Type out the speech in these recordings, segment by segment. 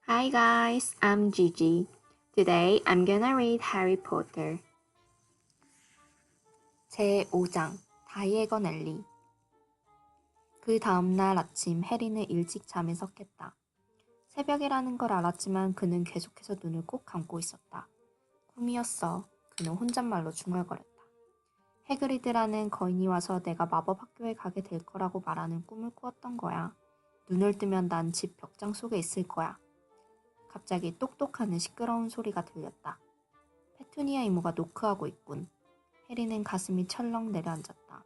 Hi guys, I'm Gigi. Today I'm gonna read Harry Potter. 제5장 다이애건 앨리. 그 다음날 아침 해리는 일찍 잠에서 깼다. 새벽이라는 걸 알았지만 그는 계속해서 눈을 꼭 감고 있었다. 꿈이었어. 그는 혼잣말로 중얼거렸다. 해그리드라는 거인이 와서 내가 마법 학교에 가게 될 거라고 말하는 꿈을 꾸었던 거야. 눈을 뜨면 난 집 벽장 속에 있을 거야. 갑자기 똑똑하는 시끄러운 소리가 들렸다. 페투니아 이모가 노크하고 있군. 해리는 가슴이 철렁 내려앉았다.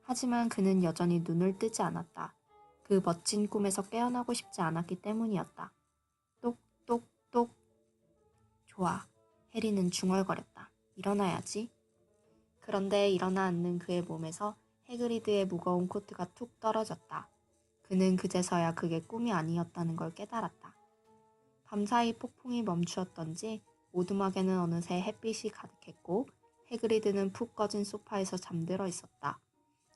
하지만 그는 여전히 눈을 뜨지 않았다. 그 멋진 꿈에서 깨어나고 싶지 않았기 때문이었다. 똑똑똑. 좋아. 해리는 중얼거렸다. 일어나야지. 그런데 일어나 앉는 그의 몸에서 해그리드의 무거운 코트가 툭 떨어졌다. 그는 그제서야 그게 꿈이 아니었다는 걸 깨달았다. 밤사이 폭풍이 멈추었던지 오두막에는 어느새 햇빛이 가득했고 해그리드는 푹 꺼진 소파에서 잠들어 있었다.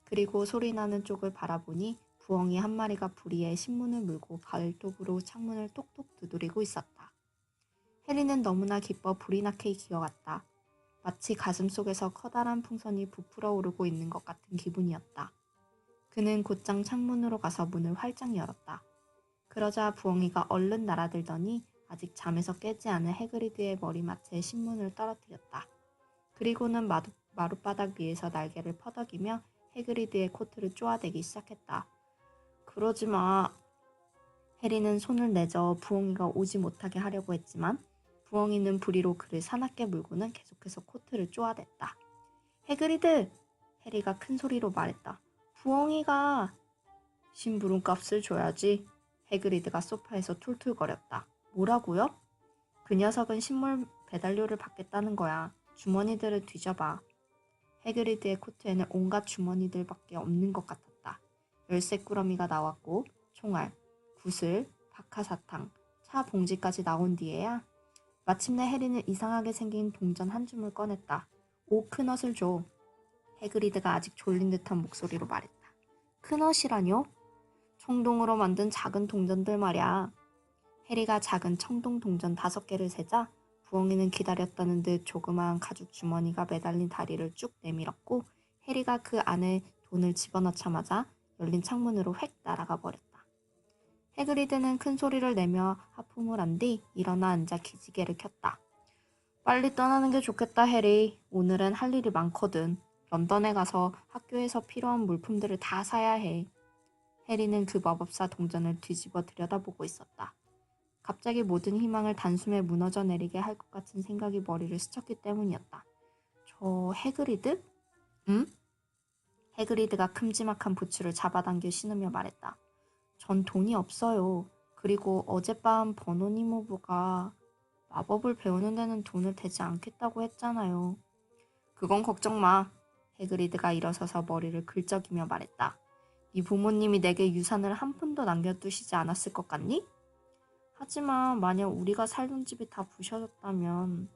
그리고 소리나는 쪽을 바라보니 부엉이 한 마리가 부리에 신문을 물고 발톱으로 창문을 똑똑 두드리고 있었다. 해리는 너무나 기뻐 불이 나게 기어갔다. 마치 가슴속에서 커다란 풍선이 부풀어 오르고 있는 것 같은 기분이었다. 그는 곧장 창문으로 가서 문을 활짝 열었다. 그러자 부엉이가 얼른 날아들더니 아직 잠에서 깨지 않은 해그리드의 머리맡에 신문을 떨어뜨렸다. 그리고는 마룻바닥 위에서 날개를 퍼덕이며 해그리드의 코트를 쪼아대기 시작했다. 그러지 마. 해리는 손을 내저 부엉이가 오지 못하게 하려고 했지만 부엉이는 부리로 그를 사납게 물고는 계속해서 코트를 쪼아댔다. 해그리드! 해리가 큰 소리로 말했다. 부엉이가... 심부름값을 줘야지. 해그리드가 소파에서 툴툴거렸다. 뭐라고요? 그 녀석은 식물 배달료를 받겠다는 거야. 주머니들을 뒤져봐. 해그리드의 코트에는 온갖 주머니들밖에 없는 것 같았다. 열쇠꾸러미가 나왔고 총알, 구슬, 박하사탕, 차 봉지까지 나온 뒤에야 마침내 해리는 이상하게 생긴 동전 한 줌을 꺼냈다. 큰엇을 줘. 해그리드가 아직 졸린 듯한 목소리로 말했다. 큰엇이라뇨? 청동으로 만든 작은 동전들 말이야. 해리가 작은 청동 동전 5개를 세자 부엉이는 기다렸다는 듯 조그마한 가죽 주머니가 매달린 다리를 쭉 내밀었고 해리가 그 안에 돈을 집어넣자마자 열린 창문으로 획 날아가 버렸다. 해그리드는 큰 소리를 내며 하품을 한 뒤 일어나 앉아 기지개를 켰다. 빨리 떠나는 게 좋겠다, 해리. 오늘은 할 일이 많거든. 런던에 가서 학교에서 필요한 물품들을 다 사야 해. 해리는 그 마법사 동전을 뒤집어 들여다보고 있었다. 갑자기 모든 희망을 단숨에 무너져 내리게 할 것 같은 생각이 머리를 스쳤기 때문이었다. 저 해그리드? 응? 해그리드가 큼지막한 부츠를 잡아당겨 신으며 말했다. 전 돈이 없어요. 그리고 어젯밤 버노니모부가 마법을 배우는 데는 돈을 대지 않겠다고 했잖아요. 그건 걱정 마. 해그리드가 일어서서 머리를 긁적이며 말했다. 네 부모님이 내게 유산을 한 푼도 남겨두시지 않았을 것 같니? 하지만 만약 우리가 살던 집이 다 부셔졌다면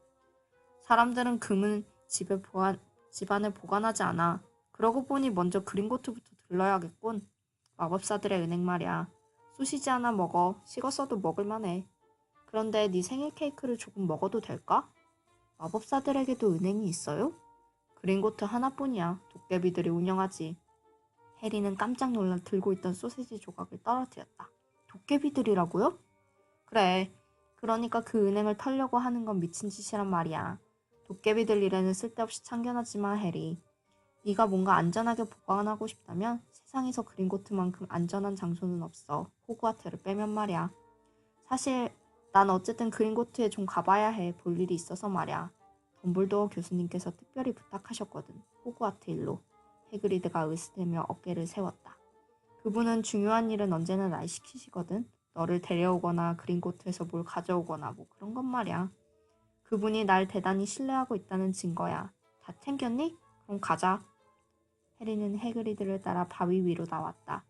사람들은 금은 집안에 보관하지 않아. 그러고 보니 먼저 그린고트부터 들러야겠군. 마법사들의 은행 말이야. 쑤시지 않아 먹어. 식었어도 먹을만해. 그런데 네 생일 케이크를 조금 먹어도 될까? 마법사들에게도 은행이 있어요? 그린고트 하나뿐이야. 도깨비들이 운영하지. 해리는 깜짝 놀라 들고 있던 소시지 조각을 떨어뜨렸다. 도깨비들이라고요? 그래. 그러니까 그 은행을 털려고 하는 건 미친 짓이란 말이야. 도깨비들 일에는 쓸데없이 참견하지마, 해리. 네가 뭔가 안전하게 보관하고 싶다면 세상에서 그린고트만큼 안전한 장소는 없어. 호그와트를 빼면 말이야. 사실 난 어쨌든 그린고트에 좀 가봐야 해. 볼 일이 있어서 말이야. 덤블도어 교수님께서 특별히 부탁하셨거든. 호그와트 일로. 해그리드가 으스대며 어깨를 세웠다. 그분은 중요한 일은 언제나 날 시키시거든. 너를 데려오거나 그린고트에서 뭘 가져오거나 뭐 그런 건 말이야. 그분이 날 대단히 신뢰하고 있다는 증거야. 다 챙겼니? 그럼 가자. 해리는 해그리드를 따라 바위 위로 나왔다.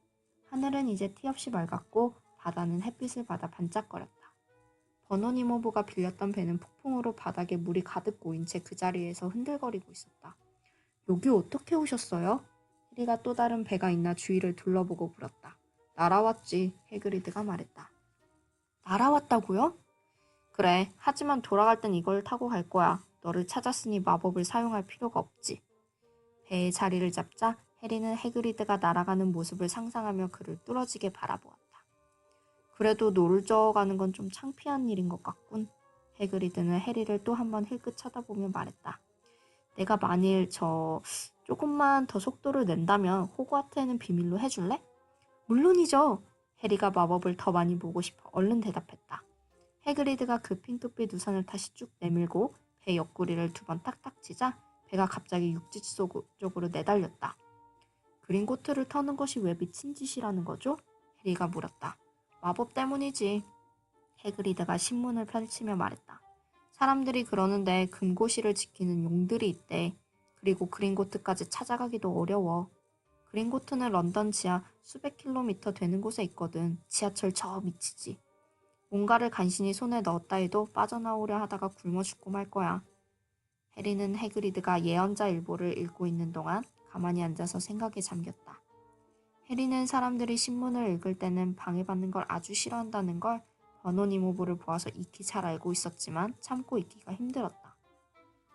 하늘은 이제 티없이 맑았고 바다는 햇빛을 받아 반짝거렸다. 버노니모부가 빌렸던 배는 폭풍으로 바닥에 물이 가득 고인 채 그 자리에서 흔들거리고 있었다. 여기 어떻게 오셨어요? 해리가 또 다른 배가 있나 주위를 둘러보고 물었다. 날아왔지, 해그리드가 말했다. 날아왔다고요? 그래, 하지만 돌아갈 땐 이걸 타고 갈 거야. 너를 찾았으니 마법을 사용할 필요가 없지. 배의 자리를 잡자 해리는 해그리드가 날아가는 모습을 상상하며 그를 뚫어지게 바라보았다. 그래도 노를 저어가는 건 좀 창피한 일인 것 같군. 해그리드는 해리를 또 한 번 힐끗 쳐다보며 말했다. 내가 만일 조금만 더 속도를 낸다면 호그와트에는 비밀로 해줄래? 물론이죠. 해리가 마법을 더 많이 보고 싶어 얼른 대답했다. 해그리드가 그 핑크빛 우산을 다시 쭉 내밀고 배 옆구리를 두 번 탁탁 치자 배가 갑자기 육지 쪽으로 내달렸다. 그린고트를 터는 것이 왜 미친 짓이라는 거죠? 해리가 물었다. 마법 때문이지. 해그리드가 신문을 펼치며 말했다. 사람들이 그러는데 금고시를 지키는 용들이 있대. 그리고 그린고트까지 찾아가기도 어려워. 그린고트는 런던 지하 수백 킬로미터 되는 곳에 있거든. 지하철 저 밑이지. 뭔가를 간신히 손에 넣었다 해도 빠져나오려 하다가 굶어 죽고 말 거야. 해리는 해그리드가 예언자 일보를 읽고 있는 동안 가만히 앉아서 생각에 잠겼다. 해리는 사람들이 신문을 읽을 때는 방해받는 걸 아주 싫어한다는 걸 버논 이모부를 보아서 익히 잘 알고 있었지만 참고 있기가 힘들었다.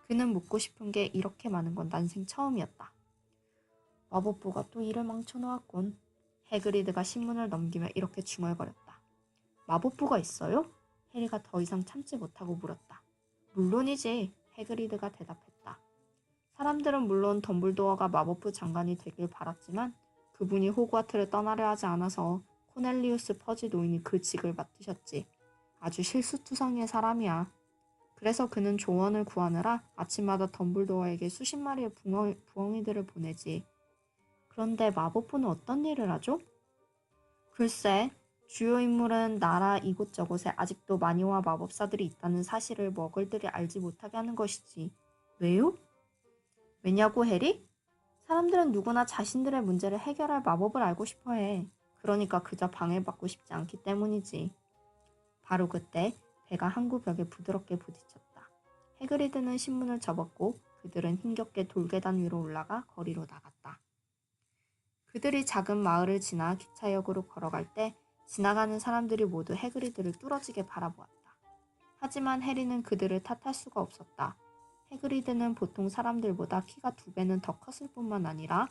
그는 묻고 싶은 게 이렇게 많은 건 난생 처음이었다. 마법부가 또 일을 망쳐놓았군. 해그리드가 신문을 넘기며 이렇게 중얼거렸다. 마법부가 있어요? 해리가 더 이상 참지 못하고 물었다. 물론이지. 해그리드가 대답했다. 사람들은 물론 덤블도어가 마법부 장관이 되길 바랐지만 그분이 호그와트를 떠나려 하지 않아서 코넬리우스 퍼지 노인이 그 직을 맡으셨지. 아주 실수투성이의 사람이야. 그래서 그는 조언을 구하느라 아침마다 덤블도어에게 수십 마리의 부엉이들을 보내지. 그런데 마법부는 어떤 일을 하죠? 글쎄, 주요 인물은 나라 이곳저곳에 아직도 마녀와 마법사들이 있다는 사실을 머글들이 알지 못하게 하는 것이지. 왜요? 왜냐고 해리? 사람들은 누구나 자신들의 문제를 해결할 마법을 알고 싶어 해. 그러니까 그저 방해받고 싶지 않기 때문이지. 바로 그때 배가 항구 벽에 부드럽게 부딪혔다. 해그리드는 신문을 접었고 그들은 힘겹게 돌계단 위로 올라가 거리로 나갔다. 그들이 작은 마을을 지나 기차역으로 걸어갈 때 지나가는 사람들이 모두 해그리드를 뚫어지게 바라보았다. 하지만 해리는 그들을 탓할 수가 없었다. 해그리드는 보통 사람들보다 키가 2배는 더 컸을 뿐만 아니라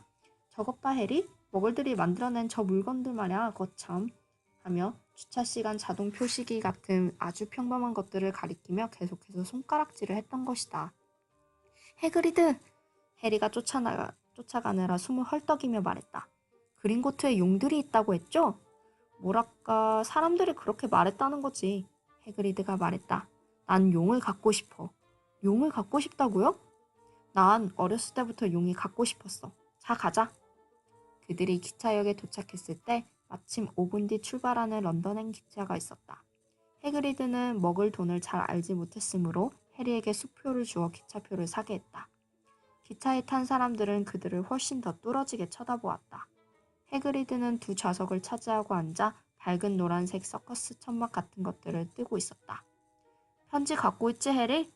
저것 봐 해리? 머글들이 만들어낸 저 물건들 말이야 거참 하며 주차시간 자동 표시기 같은 아주 평범한 것들을 가리키며 계속해서 손가락질을 했던 것이다. 해그리드! 해리가 쫓아가느라 숨을 헐떡이며 말했다. 그린고트에 용들이 있다고 했죠? 뭐랄까 사람들이 그렇게 말했다는 거지. 해그리드가 말했다. 난 용을 갖고 싶어. 용을 갖고 싶다고요? 난 어렸을 때부터 용이 갖고 싶었어. 자, 가자. 그들이 기차역에 도착했을 때 마침 5분 뒤 출발하는 런던행 기차가 있었다. 해그리드는 먹을 돈을 잘 알지 못했으므로 해리에게 수표를 주어 기차표를 사게 했다. 기차에 탄 사람들은 그들을 훨씬 더 뚫어지게 쳐다보았다. 해그리드는 두 좌석을 차지하고 앉아 밝은 노란색 서커스 천막 같은 것들을 뜨고 있었다. 편지 갖고 있지, 해리?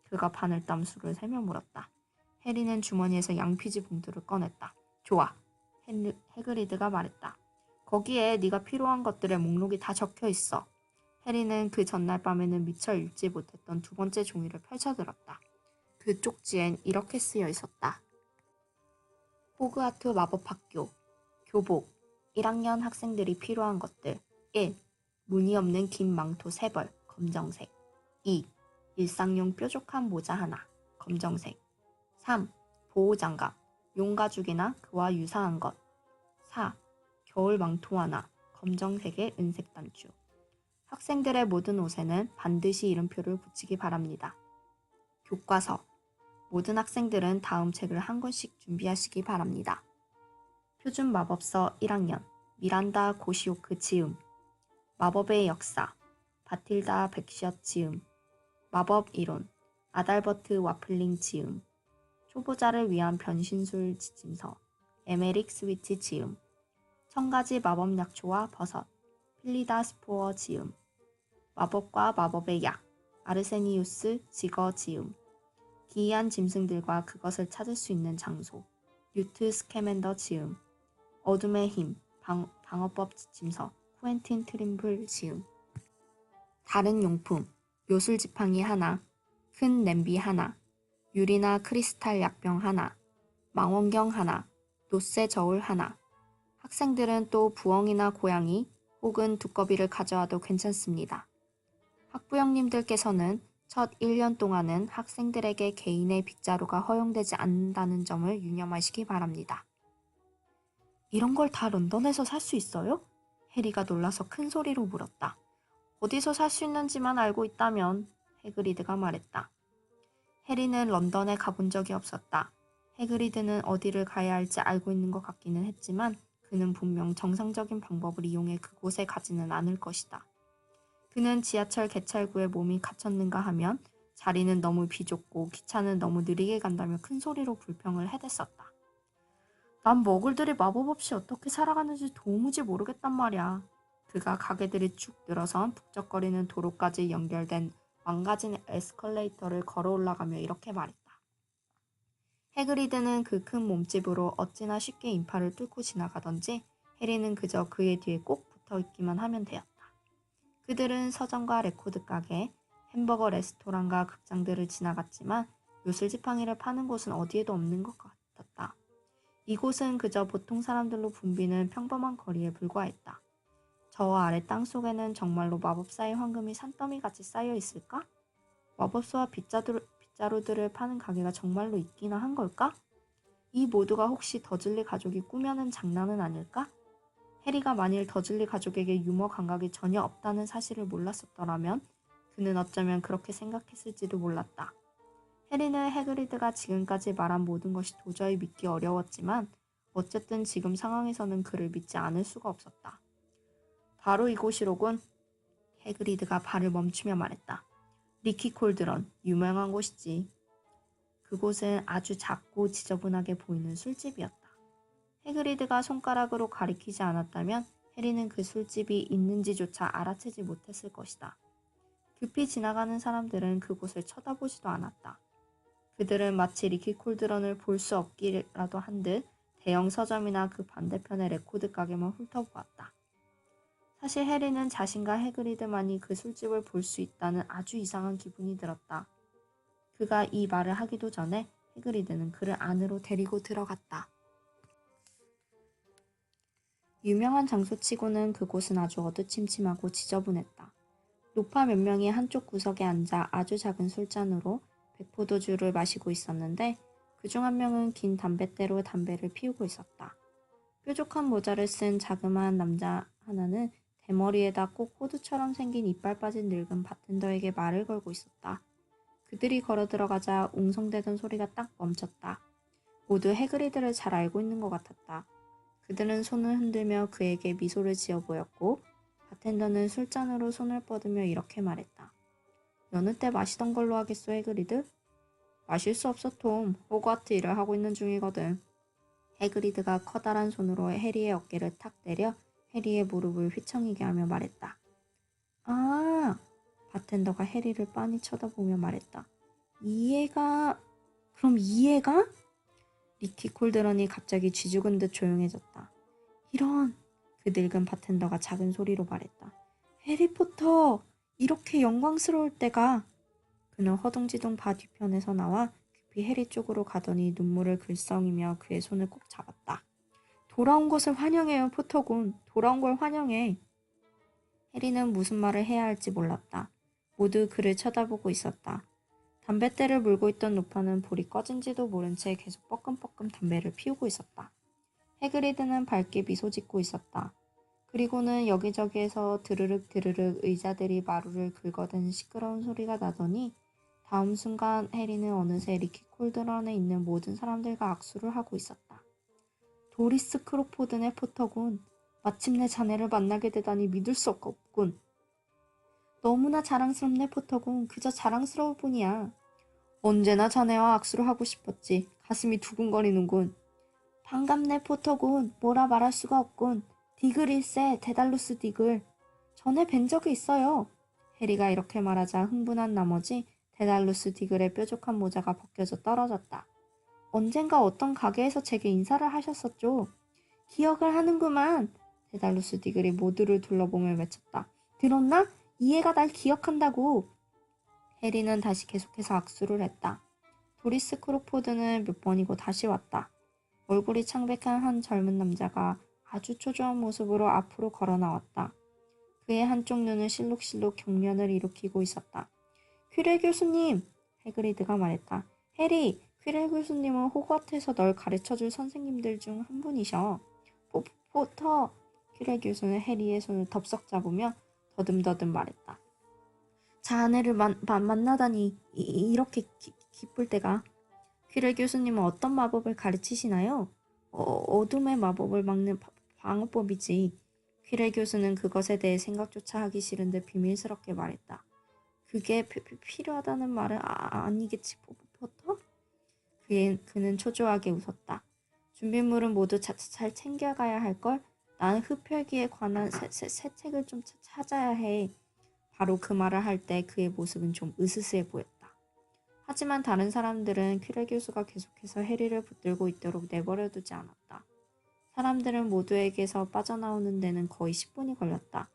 그가 바늘땀수를 세며 물었다. 해리는 주머니에서 양피지 봉투를 꺼냈다. 좋아. 해그리드가 말했다. 거기에 네가 필요한 것들의 목록이 다 적혀 있어. 해리는 그 전날 밤에는 미처 읽지 못했던 두 번째 종이를 펼쳐들었다. 그 쪽지엔 이렇게 쓰여 있었다. 호그와트 마법학교 교복 1학년 학생들이 필요한 것들 1. 무늬 없는 긴 망토 3벌 검정색 2. 일상용 뾰족한 모자 하나 검정색 3. 보호장갑 용가죽이나 그와 유사한 것 4. 겨울 망토 하나 검정색의 은색 단추 학생들의 모든 옷에는 반드시 이름표를 붙이기 바랍니다. 교과서 모든 학생들은 다음 책을 한 권씩 준비하시기 바랍니다. 표준 마법서 1학년 미란다 고시오크 지음 마법의 역사 바틸다 백시엇 지음 마법 이론 아달버트 와플링 지음 초보자를 위한 변신술 지침서 에메릭 스위치 지음 천가지 마법 약초와 버섯 필리다 스포어 지음 마법과 마법의 약 아르세니우스 지거 지음 기이한 짐승들과 그것을 찾을 수 있는 장소 뉴트 스캐맨더 지음 어둠의 힘 방어법 지침서 쿠엔틴 트림블 지음 다른 용품, 요술 지팡이 하나, 큰 냄비 하나, 유리나 크리스탈 약병 하나, 망원경 하나, 노쇠 저울 하나. 학생들은 또 부엉이나 고양이 혹은 두꺼비를 가져와도 괜찮습니다. 학부형님들께서는 첫 1년 동안은 학생들에게 개인의 빗자루가 허용되지 않는다는 점을 유념하시기 바랍니다. 이런 걸 다 런던에서 살 수 있어요? 해리가 놀라서 큰 소리로 물었다. 어디서 살 수 있는지만 알고 있다면, 해그리드가 말했다. 해리는 런던에 가본 적이 없었다. 해그리드는 어디를 가야 할지 알고 있는 것 같기는 했지만 그는 분명 정상적인 방법을 이용해 그곳에 가지는 않을 것이다. 그는 지하철 개찰구에 몸이 갇혔는가 하면 자리는 너무 비좁고 기차는 너무 느리게 간다며 큰 소리로 불평을 해댔었다. 난 머글들이 마법 없이 어떻게 살아가는지 도무지 모르겠단 말이야. 그가 가게들이 쭉 늘어선 북적거리는 도로까지 연결된 망가진 에스컬레이터를 걸어 올라가며 이렇게 말했다. 해그리드는 그 큰 몸집으로 어찌나 쉽게 인파를 뚫고 지나가던지 해리는 그저 그의 뒤에 꼭 붙어 있기만 하면 되었다. 그들은 서점과 레코드 가게, 햄버거 레스토랑과 극장들을 지나갔지만 요술 지팡이를 파는 곳은 어디에도 없는 것 같았다. 이곳은 그저 보통 사람들로 붐비는 평범한 거리에 불과했다. 저 아래 땅속에는 정말로 마법사의 황금이 산더미같이 쌓여 있을까? 마법소와 빗자루들을 파는 가게가 정말로 있기나 한 걸까? 이 모두가 혹시 더즐리 가족이 꾸며낸 장난은 아닐까? 해리가 만일 더즐리 가족에게 유머 감각이 전혀 없다는 사실을 몰랐었더라면 그는 어쩌면 그렇게 생각했을지도 몰랐다. 해리는 해그리드가 지금까지 말한 모든 것이 도저히 믿기 어려웠지만 어쨌든 지금 상황에서는 그를 믿지 않을 수가 없었다. 바로 이곳이로군. 해그리드가 발을 멈추며 말했다. 리키 콜드런, 유명한 곳이지. 그곳은 아주 작고 지저분하게 보이는 술집이었다. 해그리드가 손가락으로 가리키지 않았다면 해리는 그 술집이 있는지조차 알아채지 못했을 것이다. 급히 지나가는 사람들은 그곳을 쳐다보지도 않았다. 그들은 마치 리키 콜드런을 볼 수 없기라도 한 듯 대형 서점이나 그 반대편의 레코드 가게만 훑어보았다. 사실 해리는 자신과 해그리드만이 그 술집을 볼 수 있다는 아주 이상한 기분이 들었다. 그가 이 말을 하기도 전에 해그리드는 그를 안으로 데리고 들어갔다. 유명한 장소치고는 그곳은 아주 어두침침하고 지저분했다. 노파 몇 명이 한쪽 구석에 앉아 아주 작은 술잔으로 백포도주를 마시고 있었는데 그중 한 명은 긴 담뱃대로 담배를 피우고 있었다. 뾰족한 모자를 쓴 자그마한 남자 하나는 대머리에다 꼭 호두처럼 생긴 이빨 빠진 늙은 바텐더에게 말을 걸고 있었다. 그들이 걸어 들어가자 웅성대던 소리가 딱 멈췄다. 모두 해그리드를 잘 알고 있는 것 같았다. 그들은 손을 흔들며 그에게 미소를 지어 보였고 바텐더는 술잔으로 손을 뻗으며 이렇게 말했다. 여느 때 마시던 걸로 하겠소, 해그리드? 마실 수 없어, 톰. 호그와트 일을 하고 있는 중이거든. 해그리드가 커다란 손으로 해리의 어깨를 탁 때려 해리의 무릎을 휘청이게 하며 말했다. 아, 바텐더가 해리를 빤히 쳐다보며 말했다. 그럼 이해가? 리키 콜드런이 갑자기 쥐죽은 듯 조용해졌다. 이런, 그 늙은 바텐더가 작은 소리로 말했다. 해리포터, 이렇게 영광스러울 때가. 그는 허둥지둥 바 뒤편에서 나와 급히 해리 쪽으로 가더니 눈물을 글썽이며 그의 손을 꼭 잡았다. 돌아온 것을 환영해요, 포터군. 돌아온 걸 환영해. 해리는 무슨 말을 해야 할지 몰랐다. 모두 그를 쳐다보고 있었다. 담뱃대를 물고 있던 노파는 불이 꺼진지도 모른 채 계속 뻐끔뻐끔 담배를 피우고 있었다. 해그리드는 밝게 미소 짓고 있었다. 그리고는 여기저기에서 드르륵 드르륵 의자들이 마루를 긁어대는 시끄러운 소리가 나더니 다음 순간 해리는 어느새 리키 콜드런에 있는 모든 사람들과 악수를 하고 있었다. 도리스 크로포드네, 포터군. 마침내 자네를 만나게 되다니 믿을 수 없군. 너무나 자랑스럽네, 포터군. 그저 자랑스러울 뿐이야. 언제나 자네와 악수를 하고 싶었지. 가슴이 두근거리는군. 반갑네, 포터군. 뭐라 말할 수가 없군. 디글일세, 데달루스 디글. 전에 뵌 적이 있어요. 해리가 이렇게 말하자 흥분한 나머지 데달루스 디글의 뾰족한 모자가 벗겨져 떨어졌다. 언젠가 어떤 가게에서 제게 인사를 하셨었죠. 기억을 하는구만. 데달루스 디글이 모두를 둘러보며 외쳤다. 들었나? 이해가 날 기억한다고. 해리는 다시 계속해서 악수를 했다. 도리스 크로포드는 몇 번이고 다시 왔다. 얼굴이 창백한 한 젊은 남자가 아주 초조한 모습으로 앞으로 걸어 나왔다. 그의 한쪽 눈은 실룩실룩 경련을 일으키고 있었다. 퀴렐 교수님! 해그리드가 말했다. 해리, 퀴렐 교수님은 호그와트에서 널 가르쳐줄 선생님들 중 한 분이셔. 포터! 퀴렐 교수는 해리의 손을 덥석 잡으며 더듬더듬 말했다. 자네를 만나다니 이렇게 기쁠 때가. 퀴렐 교수님은 어떤 마법을 가르치시나요? 어둠의 마법을 막는 방어법이지. 퀴렐 교수는 그것에 대해 생각조차 하기 싫은데 비밀스럽게 말했다. 그게 필요하다는 말은 아니겠지, 포터? 그는 초조하게 웃었다. 준비물은 모두 잘 챙겨가야 할걸? 난 흡혈귀에 관한 새 책을 좀 찾아야 해. 바로 그 말을 할 때 그의 모습은 좀 으스스해 보였다. 하지만 다른 사람들은 퀴렐 교수가 계속해서 해리를 붙들고 있도록 내버려두지 않았다. 사람들은 모두에게서 빠져나오는 데는 거의 10분이 걸렸다.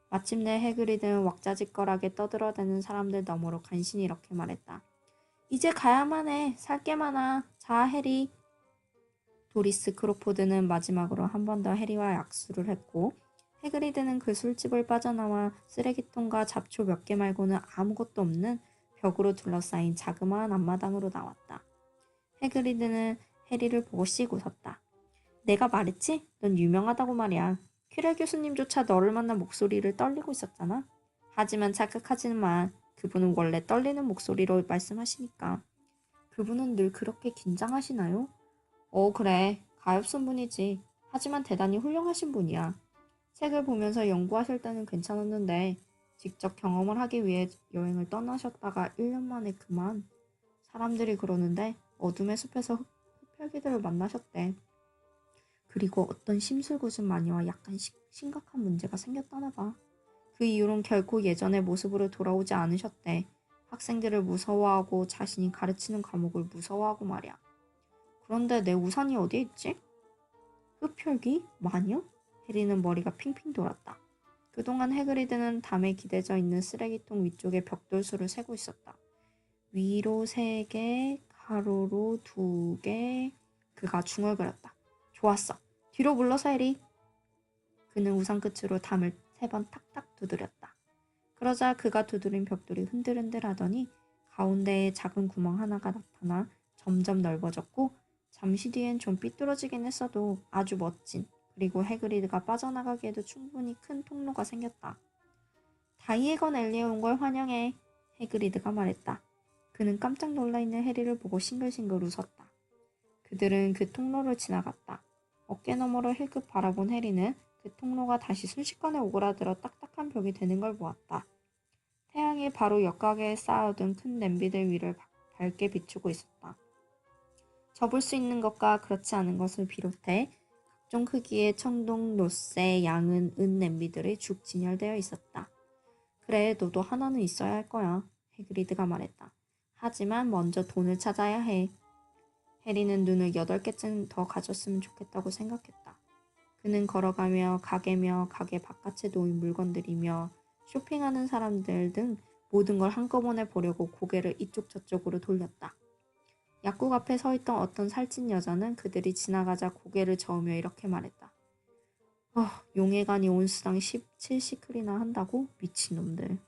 마침내 해그리드는 왁자지껄하게 떠들어대는 사람들 너머로 간신히 이렇게 말했다. 이제 가야만 해. 살 게 많아. 자, 해리. 도리스 크로포드는 마지막으로 한 번 더 해리와 약수를 했고 해그리드는 그 술집을 빠져나와 쓰레기통과 잡초 몇 개 말고는 아무것도 없는 벽으로 둘러싸인 자그마한 앞마당으로 나왔다. 해그리드는 해리를 보고 씩 웃었다. 내가 말했지? 넌 유명하다고 말이야. 퀴렐 교수님조차 너를 만나 목소리를 떨리고 있었잖아. 하지만 착각하지는 마. 그분은 원래 떨리는 목소리로 말씀하시니까. 그분은 늘 그렇게 긴장하시나요? 그래. 가엾은 분이지. 하지만 대단히 훌륭하신 분이야. 책을 보면서 연구하실 때는 괜찮았는데 직접 경험을 하기 위해 여행을 떠나셨다가 1년 만에 그만. 사람들이 그러는데 어둠의 숲에서 흡혈귀들을 만나셨대. 그리고 어떤 심술궂은 마녀와 약간 심각한 문제가 생겼다나 봐. 그 이후론 결코 예전의 모습으로 돌아오지 않으셨대. 학생들을 무서워하고 자신이 가르치는 과목을 무서워하고 말이야. 그런데 내 우산이 어디에 있지? 흡혈귀? 마녀? 해리는 머리가 핑핑 돌았다. 그동안 해그리드는 담에 기대져 있는 쓰레기통 위쪽에 벽돌수를 세고 있었다. 위로 3개, 가로로 2개. 그가 중얼거렸다. 좋았어. 뒤로 물러서 해리. 그는 우산 끝으로 담을 3번 탁탁 두드렸다. 그러자 그가 두드린 벽돌이 흔들흔들하더니 가운데에 작은 구멍 하나가 나타나 점점 넓어졌고 잠시 뒤엔 좀 삐뚤어지긴 했어도 아주 멋진 그리고 해그리드가 빠져나가기에도 충분히 큰 통로가 생겼다. 다이애건 엘리에 온 걸 환영해. 해그리드가 말했다. 그는 깜짝 놀라있는 해리를 보고 싱글싱글 웃었다. 그들은 그 통로를 지나갔다. 어깨 너머로 힐끗 바라본 해리는 그 통로가 다시 순식간에 오그라들어 딱딱한 벽이 되는 걸 보았다. 태양이 바로 옆가게에 쌓아둔 큰 냄비들 위를 밝게 비추고 있었다. 접을 수 있는 것과 그렇지 않은 것을 비롯해 각종 크기의 청동, 노쇠, 양은, 은 냄비들이 죽 진열되어 있었다. 그래, 너도 하나는 있어야 할 거야. 해그리드가 말했다. 하지만 먼저 돈을 찾아야 해. 해리는 눈을 8개쯤 더 가졌으면 좋겠다고 생각했다. 그는 걸어가며 가게며 가게 바깥에 놓인 물건들이며 쇼핑하는 사람들 등 모든 걸 한꺼번에 보려고 고개를 이쪽 저쪽으로 돌렸다. 약국 앞에 서 있던 어떤 살찐 여자는 그들이 지나가자 고개를 저으며 이렇게 말했다. 용해간이 온수당 17시클이나 한다고? 미친놈들.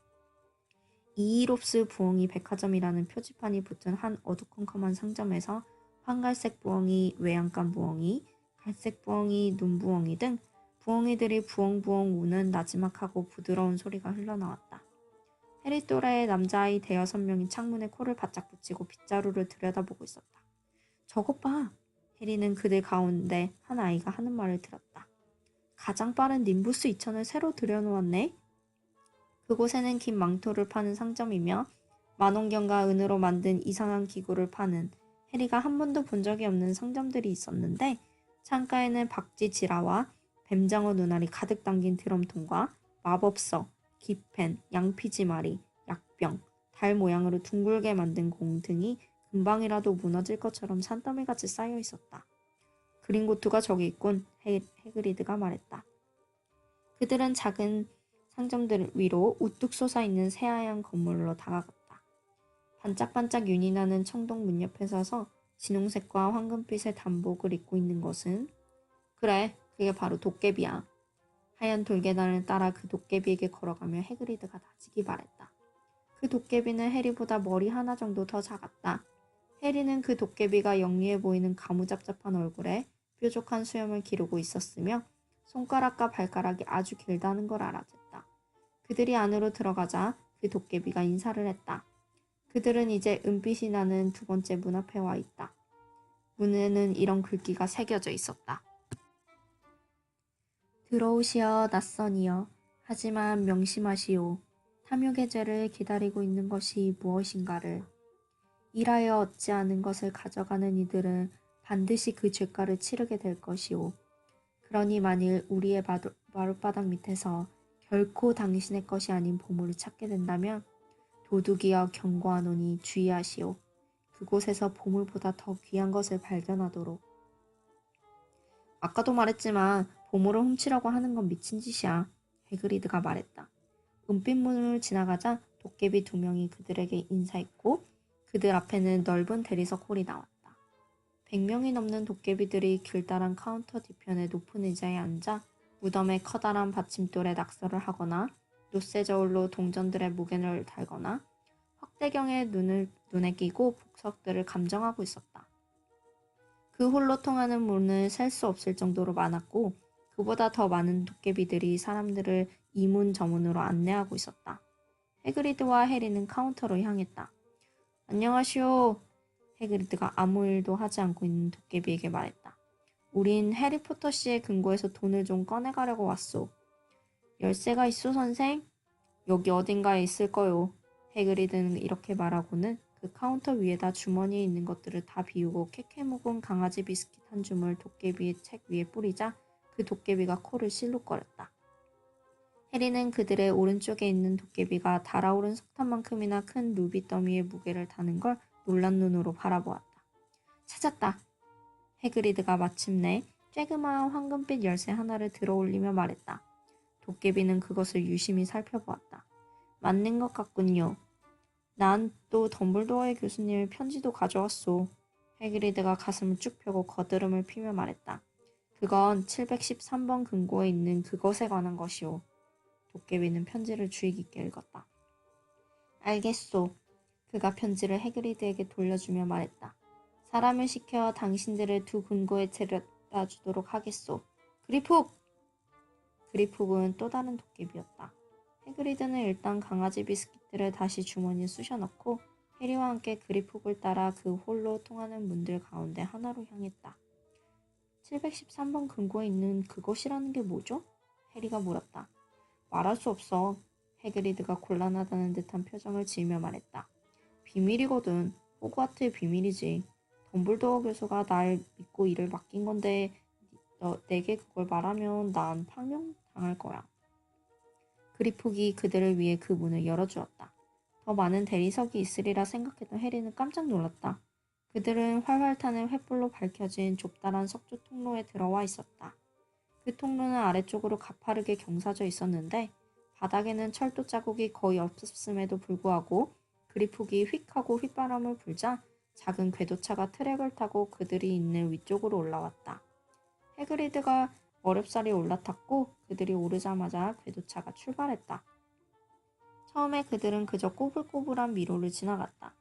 이이롭스 부엉이 백화점이라는 표지판이 붙은 한 어두컴컴한 상점에서 황갈색 부엉이, 외양간 부엉이, 갈색 부엉이, 눈부엉이 등 부엉이들이 부엉부엉 우는 나지막하고 부드러운 소리가 흘러나왔다. 해리 또래의 남자아이 5-6명이 창문에 코를 바짝 붙이고 빗자루를 들여다보고 있었다. 저것 봐. 해리는 그들 가운데 한 아이가 하는 말을 들었다. 가장 빠른 ним부스 2000을 새로 들여놓았네. 그곳에는 긴 망토를 파는 상점이며 만원경과 은으로 만든 이상한 기구를 파는 해리가 한 번도 본 적이 없는 상점들이 있었는데 창가에는 박쥐 지라와 뱀장어 눈알이 가득 담긴 드럼통과 마법서, 기펜, 양피지마리, 약병, 달 모양으로 둥글게 만든 공 등이 금방이라도 무너질 것처럼 산더미같이 쌓여 있었다. 그린고트가 저기 있군. 해그리드가 말했다. 그들은 작은 상점들 위로 우뚝 솟아있는 새하얀 건물로 다가갔다. 반짝반짝 윤이 나는 청동 문 옆에 서서 진홍색과 황금빛의 단복을 입고 있는 것은 그래, 그게 바로 도깨비야. 하얀 돌계단을 따라 그 도깨비에게 걸어가며 해그리드가 다지기 말했다. 그 도깨비는 해리보다 머리 하나 정도 더 작았다. 해리는 그 도깨비가 영리해 보이는 가무잡잡한 얼굴에 뾰족한 수염을 기르고 있었으며 손가락과 발가락이 아주 길다는 걸 알아챘다. 그들이 안으로 들어가자 그 도깨비가 인사를 했다. 그들은 이제 은빛이 나는 두 번째 문 앞에 와 있다. 문에는 이런 글귀가 새겨져 있었다. 들어오시어 낯선이여. 하지만 명심하시오. 탐욕의 죄를 기다리고 있는 것이 무엇인가를. 일하여 얻지 않은 것을 가져가는 이들은 반드시 그 죄가를 치르게 될 것이오. 그러니 만일 우리의 마룻바닥 밑에서 결코 당신의 것이 아닌 보물을 찾게 된다면 도둑이여 경고하노니 주의하시오. 그곳에서 보물보다 더 귀한 것을 발견하도록. 아까도 말했지만 보물을 훔치려고 하는 건 미친 짓이야. 해그리드가 말했다. 은빛 문을 지나가자 도깨비 2명이 그들에게 인사했고 그들 앞에는 넓은 대리석 홀이 나왔다. 100명이 넘는 도깨비들이 길다란 카운터 뒤편의 높은 의자에 앉아 무덤의 커다란 받침돌에 낙서를 하거나 노쇠 저울로 동전들의 무게를 달거나 확대경에 눈에 끼고 복석들을 감정하고 있었다. 그 홀로 통하는 문을 셀 수 없을 정도로 많았고 그보다 더 많은 도깨비들이 사람들을 이 문 저 문으로 안내하고 있었다. 해그리드와 해리는 카운터로 향했다. 안녕하시오. 해그리드가 아무 일도 하지 않고 있는 도깨비에게 말했다. 우린 해리포터 씨의 금고에서 돈을 좀 꺼내가려고 왔소. 열쇠가 있소 선생? 여기 어딘가에 있을 거요. 해그리드는 이렇게 말하고는 그 카운터 위에다 주머니에 있는 것들을 다 비우고 캐캐 묵은 강아지 비스킷 한 줌을 도깨비의 책 위에 뿌리자 그 도깨비가 코를 실룩거렸다. 해리는 그들의 오른쪽에 있는 도깨비가 달아오른 석탄만큼이나 큰 루비 더미의 무게를 다는 걸 놀란 눈으로 바라보았다. 찾았다. 해그리드가 마침내 쬐그마한 황금빛 열쇠 하나를 들어올리며 말했다. 도깨비는 그것을 유심히 살펴보았다. 맞는 것 같군요. 난 또 덤블도어의 교수님의 편지도 가져왔소. 해그리드가 가슴을 쭉 펴고 거드름을 피며 말했다. 그건 713번 금고에 있는 그것에 관한 것이오. 도깨비는 편지를 주의 깊게 읽었다. 알겠소. 그가 편지를 해그리드에게 돌려주며 말했다. 사람을 시켜 당신들을 두 금고에 데려다 주도록 하겠소. 그리푹! 그리푹은 또 다른 도깨비였다. 해그리드는 일단 강아지 비스킷들을 다시 주머니에 쑤셔넣고 해리와 함께 그리푹을 따라 그 홀로 통하는 문들 가운데 하나로 향했다. 713번 금고에 있는 그것이라는 게 뭐죠? 해리가 물었다. 말할 수 없어. 해그리드가 곤란하다는 듯한 표정을 지으며 말했다. 비밀이거든. 호그와트의 비밀이지. 덤블도어 교수가 날 믿고 일을 맡긴 건데 내게 그걸 말하면 난 파명당할 거야. 그리푹이 그들을 위해 그 문을 열어주었다. 더 많은 대리석이 있으리라 생각했던 해리는 깜짝 놀랐다. 그들은 활활 타는 횃불로 밝혀진 좁다란 석조 통로에 들어와 있었다. 그 통로는 아래쪽으로 가파르게 경사져 있었는데 바닥에는 철도 자국이 거의 없었음에도 불구하고 그리푹이 휙하고 휘바람을 불자 작은 궤도차가 트랙을 타고 그들이 있는 위쪽으로 올라왔다. 해그리드가 어렵사리 올라탔고 그들이 오르자마자 궤도차가 출발했다. 처음에 그들은 그저 꼬불꼬불한 미로를 지나갔다.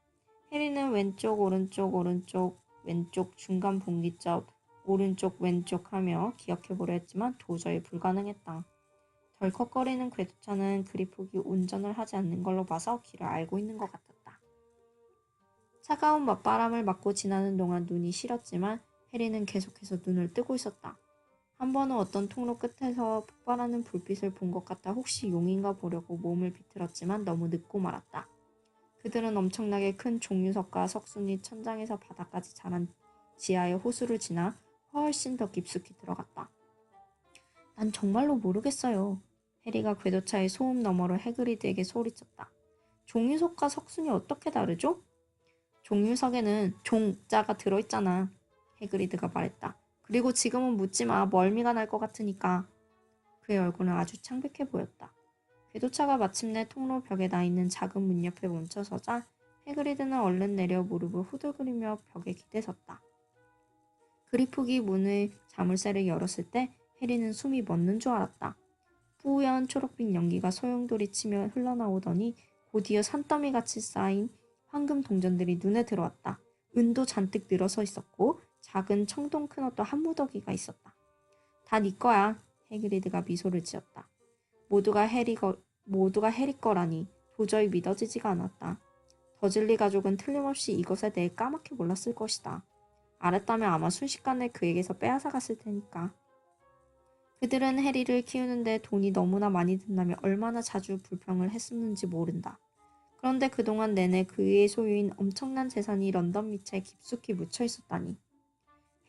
해리는 왼쪽 오른쪽 오른쪽 왼쪽 중간 분기점 오른쪽 왼쪽 하며 기억해보려 했지만 도저히 불가능했다. 덜컥거리는 궤도차는 그리푹이 운전을 하지 않는 걸로 봐서 길을 알고 있는 것 같았다. 차가운 맞바람을 맞고 지나는 동안 눈이 시렸지만 해리는 계속해서 눈을 뜨고 있었다. 한 번은 어떤 통로 끝에서 폭발하는 불빛을 본 것 같아 혹시 용인가 보려고 몸을 비틀었지만 너무 늦고 말았다. 그들은 엄청나게 큰 종유석과 석순이 천장에서 바닥까지 자란 지하의 호수를 지나 훨씬 더 깊숙이 들어갔다. 난 정말로 모르겠어요. 해리가 궤도차의 소음 너머로 해그리드에게 소리쳤다. 종유석과 석순이 어떻게 다르죠? 종유석에는 종자가 들어있잖아. 해그리드가 말했다. 그리고 지금은 묻지 마. 멀미가 날 것 같으니까. 그의 얼굴은 아주 창백해 보였다. 궤도차가 마침내 통로 벽에 나 있는 작은 문 옆에 멈춰서자 해그리드는 얼른 내려 무릎을 후들거리며 벽에 기대섰다. 그리프기 문의 자물쇠를 열었을 때 해리는 숨이 멎는 줄 알았다. 뿌연 초록빛 연기가 소용돌이 치며 흘러나오더니 곧이어 산더미같이 쌓인 황금 동전들이 눈에 들어왔다. 은도 잔뜩 늘어서 있었고 작은 청동 큰 옷도 한 무더기가 있었다. 다 네 거야. 해그리드가 미소를 지었다. 모두가 해리 거라니 도저히 믿어지지가 않았다. 더즐리 가족은 틀림없이 이것에 대해 까맣게 몰랐을 것이다. 알았다면 아마 순식간에 그에게서 빼앗아갔을 테니까. 그들은 해리를 키우는데 돈이 너무나 많이 든다며 얼마나 자주 불평을 했었는지 모른다. 그런데 그동안 내내 그의 소유인 엄청난 재산이 런던 밑에 깊숙이 묻혀 있었다니.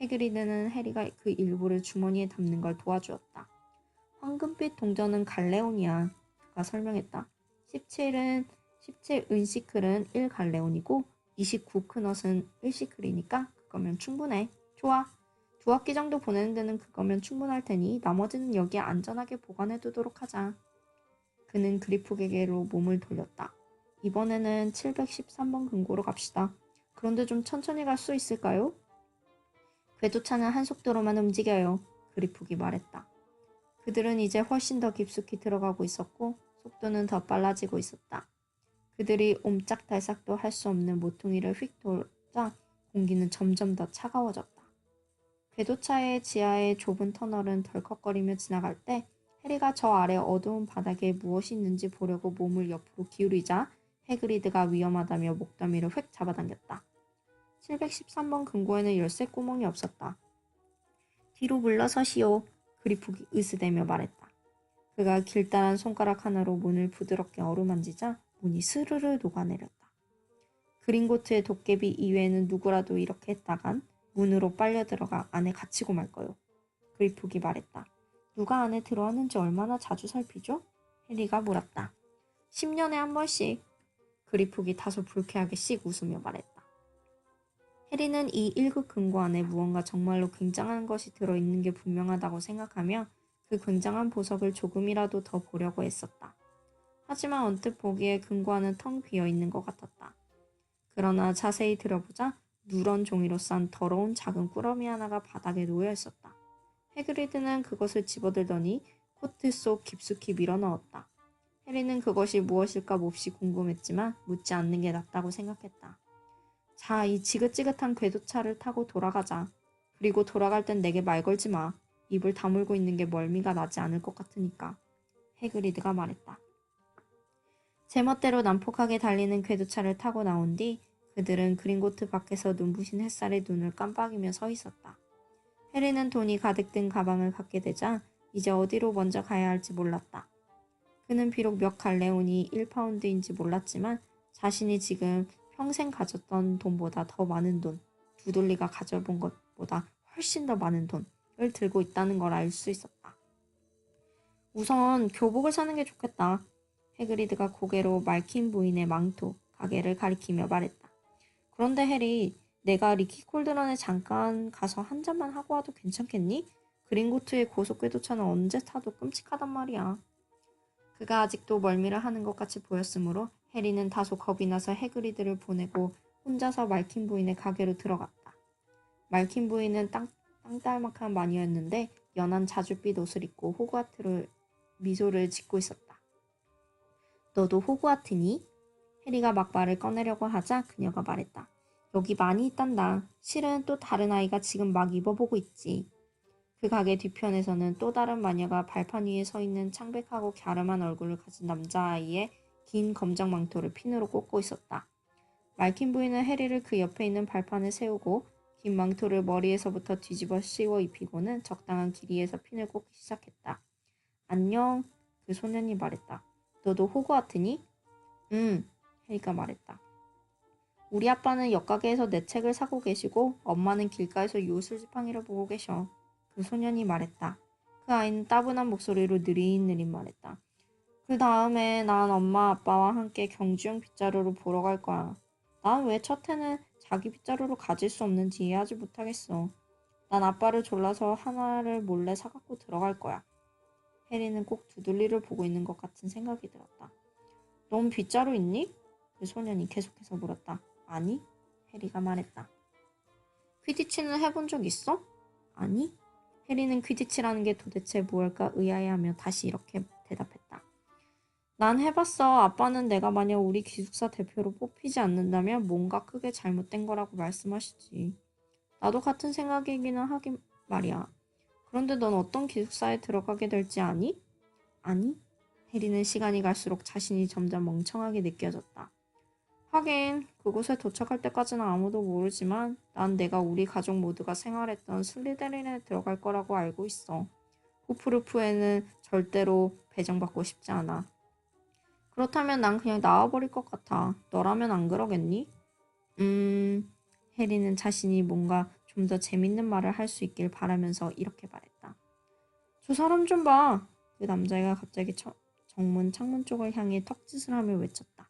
해그리드는 해리가 그 일부를 주머니에 담는 걸 도와주었다. 황금빛 동전은 갈레온이야. 그가 설명했다. 17 은시클은 1갈레온이고 29 크넛은 1시클이니까 그거면 충분해. 좋아. 2학기 정도 보내는 데는 그거면 충분할 테니 나머지는 여기에 안전하게 보관해 두도록 하자. 그는 그리프에게로 몸을 돌렸다. 이번에는 713번 금고로 갑시다. 그런데 좀 천천히 갈 수 있을까요? 궤도차는 한 속도로만 움직여요. 그리프기 말했다. 그들은 이제 훨씬 더 깊숙이 들어가고 있었고 속도는 더 빨라지고 있었다. 그들이 옴짝달싹도 할 수 없는 모퉁이를 휙 돌자 공기는 점점 더 차가워졌다. 궤도차의 지하의 좁은 터널은 덜컥거리며 지나갈 때 해리가 저 아래 어두운 바닥에 무엇이 있는지 보려고 몸을 옆으로 기울이자 해그리드가 위험하다며 목더미를 획 잡아당겼다. 713번 금고에는 열쇠 구멍이 없었다. 뒤로 물러서시오. 그리프기 으스대며 말했다. 그가 길다란 손가락 하나로 문을 부드럽게 어루만지자 문이 스르르 녹아내렸다. 그린고트의 도깨비 이외에는 누구라도 이렇게 했다간 문으로 빨려 들어가 안에 갇히고 말 거요. 그리프기 말했다. 누가 안에 들어왔는지 얼마나 자주 살피죠? 해리가 물었다. 10년에 한 번씩. 그리프기 다소 불쾌하게 씩 웃으며 말했다. 해리는 이 1급 금고 안에 무언가 정말로 굉장한 것이 들어있는 게 분명하다고 생각하며 그 굉장한 보석을 조금이라도 더 보려고 애썼다. 하지만 언뜻 보기에 금고 안은 텅 비어있는 것 같았다. 그러나 자세히 들여보자 누런 종이로 싼 더러운 작은 꾸러미 하나가 바닥에 놓여 있었다. 해그리드는 그것을 집어들더니 코트 속 깊숙이 밀어넣었다. 해리는 그것이 무엇일까 몹시 궁금했지만 묻지 않는 게 낫다고 생각했다. 자, 이 지긋지긋한 궤도차를 타고 돌아가자. 그리고 돌아갈 땐 내게 말 걸지 마. 입을 다물고 있는 게 멀미가 나지 않을 것 같으니까. 해그리드가 말했다. 제멋대로 난폭하게 달리는 궤도차를 타고 나온 뒤 그들은 그린고트 밖에서 눈부신 햇살에 눈을 깜빡이며 서 있었다. 해리는 돈이 가득 든 가방을 갖게 되자 이제 어디로 먼저 가야 할지 몰랐다. 그는 비록 몇 갈레온이 1파운드인지 몰랐지만 자신이 지금 평생 가졌던 돈보다 더 많은 돈, 두돌리가 가져본 것보다 훨씬 더 많은 돈을 들고 있다는 걸 알 수 있었다. 우선 교복을 사는 게 좋겠다. 해그리드가 고개로 말킨 부인의 망토, 가게를 가리키며 말했다. 그런데 해리, 내가 리키 콜드런에 잠깐 가서 한 잔만 하고 와도 괜찮겠니? 그린고트의 고속궤도차는 언제 타도 끔찍하단 말이야. 그가 아직도 멀미를 하는 것 같이 보였으므로 해리는 다소 겁이 나서 해그리드를 보내고 혼자서 말킨 부인의 가게로 들어갔다. 말킨 부인은 땅딸막한 마녀였는데 연한 자줏빛 옷을 입고 호그와트를 미소를 짓고 있었다. 너도 호그와트니? 해리가 막 말을 꺼내려고 하자 그녀가 말했다. 여기 많이 있단다. 실은 또 다른 아이가 지금 막 입어보고 있지. 그 가게 뒤편에서는 또 다른 마녀가 발판 위에 서 있는 창백하고 갸름한 얼굴을 가진 남자아이의 긴 검정 망토를 핀으로 꽂고 있었다. 말킨 부인은 해리를 그 옆에 있는 발판에 세우고 긴 망토를 머리에서부터 뒤집어 씌워 입히고는 적당한 길이에서 핀을 꽂기 시작했다. 안녕, 그 소년이 말했다. 너도 호그와트니? 응, 해리가 말했다. 우리 아빠는 옆가게에서 내 책을 사고 계시고 엄마는 길가에서 요술지팡이를 보고 계셔. 그 소년이 말했다. 그 아이는 따분한 목소리로 느릿느릿 말했다. 그 다음에 난 엄마 아빠와 함께 경주용 빗자루를 보러 갈 거야. 난 왜 첫 해는 자기 빗자루를 가질 수 없는지 이해하지 못하겠어. 난 아빠를 졸라서 하나를 몰래 사갖고 들어갈 거야. 해리는 꼭 두들리를 보고 있는 것 같은 생각이 들었다. 넌 빗자루 있니? 그 소년이 계속해서 물었다. 아니, 해리가 말했다. 퀴디치는 해본 적 있어? 아니. 해리는 퀴디치라는 게 도대체 무엇일까 의아해하며 다시 이렇게 대답했다. 난 해봤어. 아빠는 내가 만약 우리 기숙사 대표로 뽑히지 않는다면 뭔가 크게 잘못된 거라고 말씀하시지. 나도 같은 생각이기는 하긴 말이야. 그런데 넌 어떤 기숙사에 들어가게 될지 아니? 아니? 해리는 시간이 갈수록 자신이 점점 멍청하게 느껴졌다. 하긴 그곳에 도착할 때까지는 아무도 모르지만 난 내가 우리 가족 모두가 생활했던 슬리데린에 들어갈 거라고 알고 있어. 후프루프에는 절대로 배정받고 싶지 않아. 그렇다면 난 그냥 나와버릴 것 같아. 너라면 안 그러겠니? 해리는 자신이 뭔가 좀 더 재밌는 말을 할 수 있길 바라면서 이렇게 말했다. 저 사람 좀 봐. 그 남자애가 갑자기 정문 창문 쪽을 향해 턱짓을 하며 외쳤다.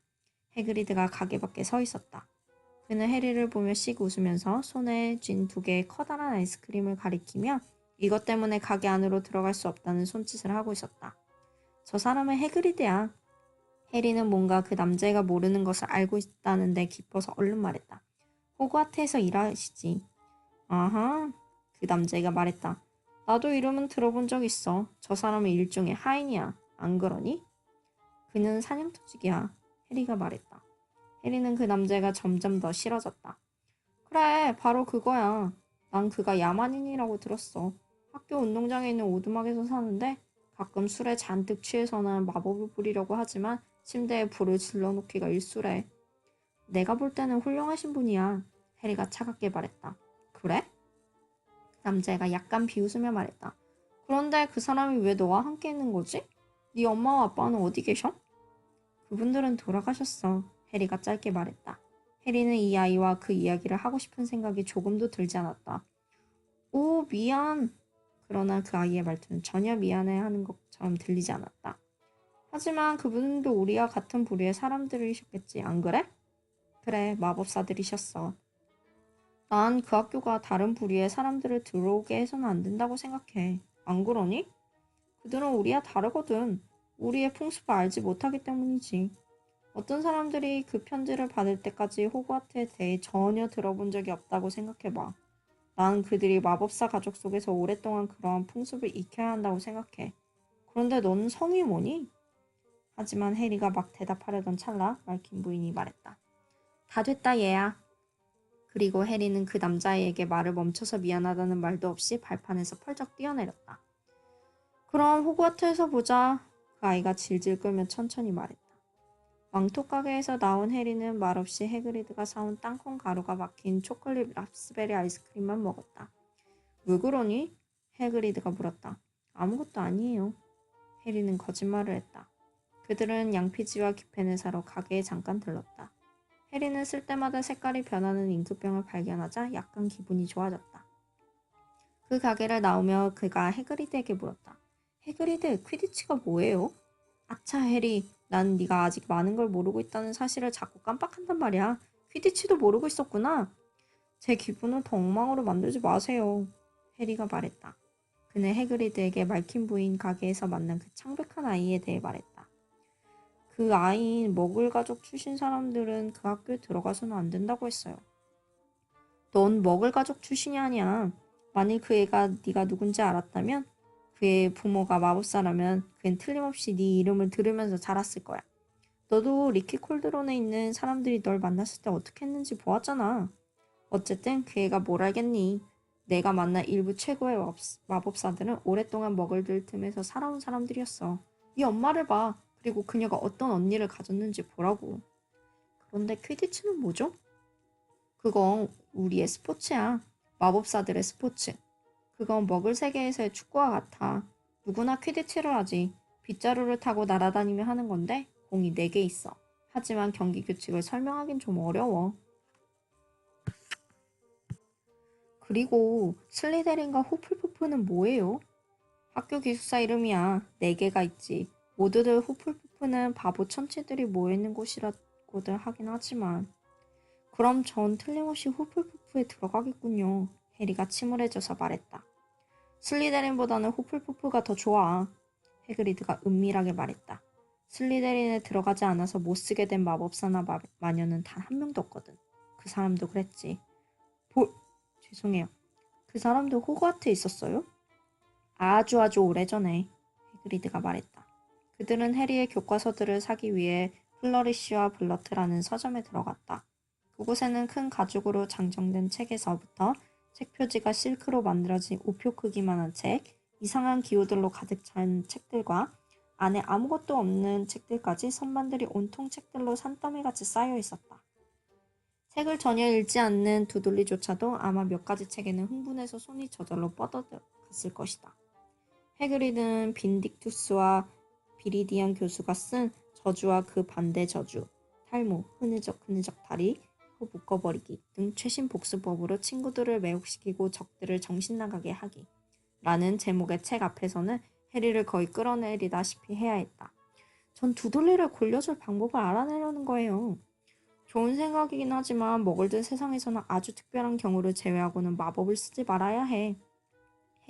해그리드가 가게 밖에 서 있었다. 그는 해리를 보며 씩 웃으면서 손에 쥔 두 개의 커다란 아이스크림을 가리키며 이것 때문에 가게 안으로 들어갈 수 없다는 손짓을 하고 있었다. 저 사람은 해그리드야. 해리는 뭔가 그 남자애가 모르는 것을 알고 있다는데 기뻐서 얼른 말했다. 호그와트에서 일하시지. 아하, 그 남자애가 말했다. 나도 이름은 들어본 적 있어. 저 사람은 일종의 하인이야. 안 그러니? 그는 사냥터지기야. 해리가 말했다. 해리는 그 남자애가 점점 더 싫어졌다. 그래, 바로 그거야. 난 그가 야만인이라고 들었어. 학교 운동장에 있는 오두막에서 사는데 가끔 술에 잔뜩 취해서는 마법을 부리려고 하지만 침대에 불을 질러놓기가 일쑤래. 내가 볼 때는 훌륭하신 분이야. 해리가 차갑게 말했다. 그래? 남자애가 약간 비웃으며 말했다. 그런데 그 사람이 왜 너와 함께 있는 거지? 네 엄마와 아빠는 어디 계셔? 그분들은 돌아가셨어. 해리가 짧게 말했다. 해리는 이 아이와 그 이야기를 하고 싶은 생각이 조금도 들지 않았다. 오, 미안. 그러나 그 아이의 말투는 전혀 미안해하는 것처럼 들리지 않았다. 하지만 그분도 우리와 같은 부류의 사람들이셨겠지, 안 그래? 그래, 마법사들이셨어. 난 그 학교가 다른 부류의 사람들을 들어오게 해서는 안 된다고 생각해. 안 그러니? 그들은 우리와 다르거든. 우리의 풍습을 알지 못하기 때문이지. 어떤 사람들이 그 편지를 받을 때까지 호그와트에 대해 전혀 들어본 적이 없다고 생각해봐. 난 그들이 마법사 가족 속에서 오랫동안 그러한 풍습을 익혀야 한다고 생각해. 그런데 너는 성이 뭐니? 하지만 해리가 막 대답하려던 찰나 말킨 부인이 말했다. 다 됐다 얘야. 그리고 해리는 그 남자애에게 말을 멈춰서 미안하다는 말도 없이 발판에서 펄쩍 뛰어내렸다. 그럼 호그와트에서 보자. 그 아이가 질질 끌며 천천히 말했다. 왕토 가게에서 나온 해리는 말없이 해그리드가 사온 땅콩 가루가 박힌 초콜릿 라스베리 아이스크림만 먹었다. 왜 그러니? 해그리드가 물었다. 아무것도 아니에요. 해리는 거짓말을 했다. 그들은 양피지와 깃펜을 사러 가게에 잠깐 들렀다. 해리는 쓸 때마다 색깔이 변하는 잉크병을 발견하자 약간 기분이 좋아졌다. 그 가게를 나오며 그가 해그리드에게 물었다. 해그리드, 퀴디치가 뭐예요? 아차, 해리. 난 네가 아직 많은 걸 모르고 있다는 사실을 자꾸 깜빡한단 말이야. 퀴디치도 모르고 있었구나. 제 기분을 더 엉망으로 만들지 마세요. 해리가 말했다. 그는 해그리드에게 말킨 부인 가게에서 만난 그 창백한 아이에 대해 말했다. 그 아이인 머글 가족 출신 사람들은 그 학교에 들어가서는 안 된다고 했어요. 넌 머글 가족 출신이 아니야. 만일 그 애가 네가 누군지 알았다면 그의 부모가 마법사라면 그는 틀림없이 네 이름을 들으면서 자랐을 거야. 너도 리키 콜드론에 있는 사람들이 널 만났을 때 어떻게 했는지 보았잖아. 어쨌든 그 애가 뭘 알겠니. 내가 만난 일부 최고의 마법사들은 오랫동안 머글들 틈에서 살아온 사람들이었어. 네 엄마를 봐. 그리고 그녀가 어떤 언니를 가졌는지 보라고. 그런데 퀴디치는 뭐죠? 그건 우리의 스포츠야. 마법사들의 스포츠. 그건 먹을 세계에서의 축구와 같아. 누구나 퀴디치를 하지. 빗자루를 타고 날아다니며 하는 건데 공이 4개 있어. 하지만 경기 규칙을 설명하긴 좀 어려워. 그리고 슬리데린과 호플푸프는 뭐예요? 학교 기숙사 이름이야. 4개가 있지. 모두들 호플푸프는 바보 천치들이 모여있는 곳이라고들 하긴 하지만 그럼 전 틀림없이 호플푸프에 들어가겠군요. 해리가 침울해져서 말했다. 슬리데린보다는 호플푸프가 더 좋아. 해그리드가 은밀하게 말했다. 슬리데린에 들어가지 않아서 못쓰게 된 마법사나 마녀는 단 한 명도 없거든. 그 사람도 그랬지. 죄송해요. 그 사람도 호그와트에 있었어요? 아주 오래전에, 해그리드가 말했다. 그들은 해리의 교과서들을 사기 위해 플러리쉬와 블러트라는 서점에 들어갔다. 그곳에는 큰 가죽으로 장정된 책에서부터 책 표지가 실크로 만들어진 우표 크기만한 책, 이상한 기호들로 가득 찬 책들과 안에 아무것도 없는 책들까지 선반들이 온통 책들로 산더미같이 쌓여 있었다. 책을 전혀 읽지 않는 두들리조차도 아마 몇 가지 책에는 흥분해서 손이 저절로 뻗어갔을 것이다. 해그리드는 빈딕투스와 비리디안 교수가 쓴 저주와 그 반대 저주, 탈모, 흐느적 다리, 코 묶어버리기 등 최신 복수법으로 친구들을 매혹시키고 적들을 정신나가게 하기 라는 제목의 책 앞에서는 해리를 거의 끌어내리다시피 해야 했다. 전 두들리를 골려줄 방법을 알아내려는 거예요. 좋은 생각이긴 하지만 머글들 세상에서는 아주 특별한 경우를 제외하고는 마법을 쓰지 말아야 해.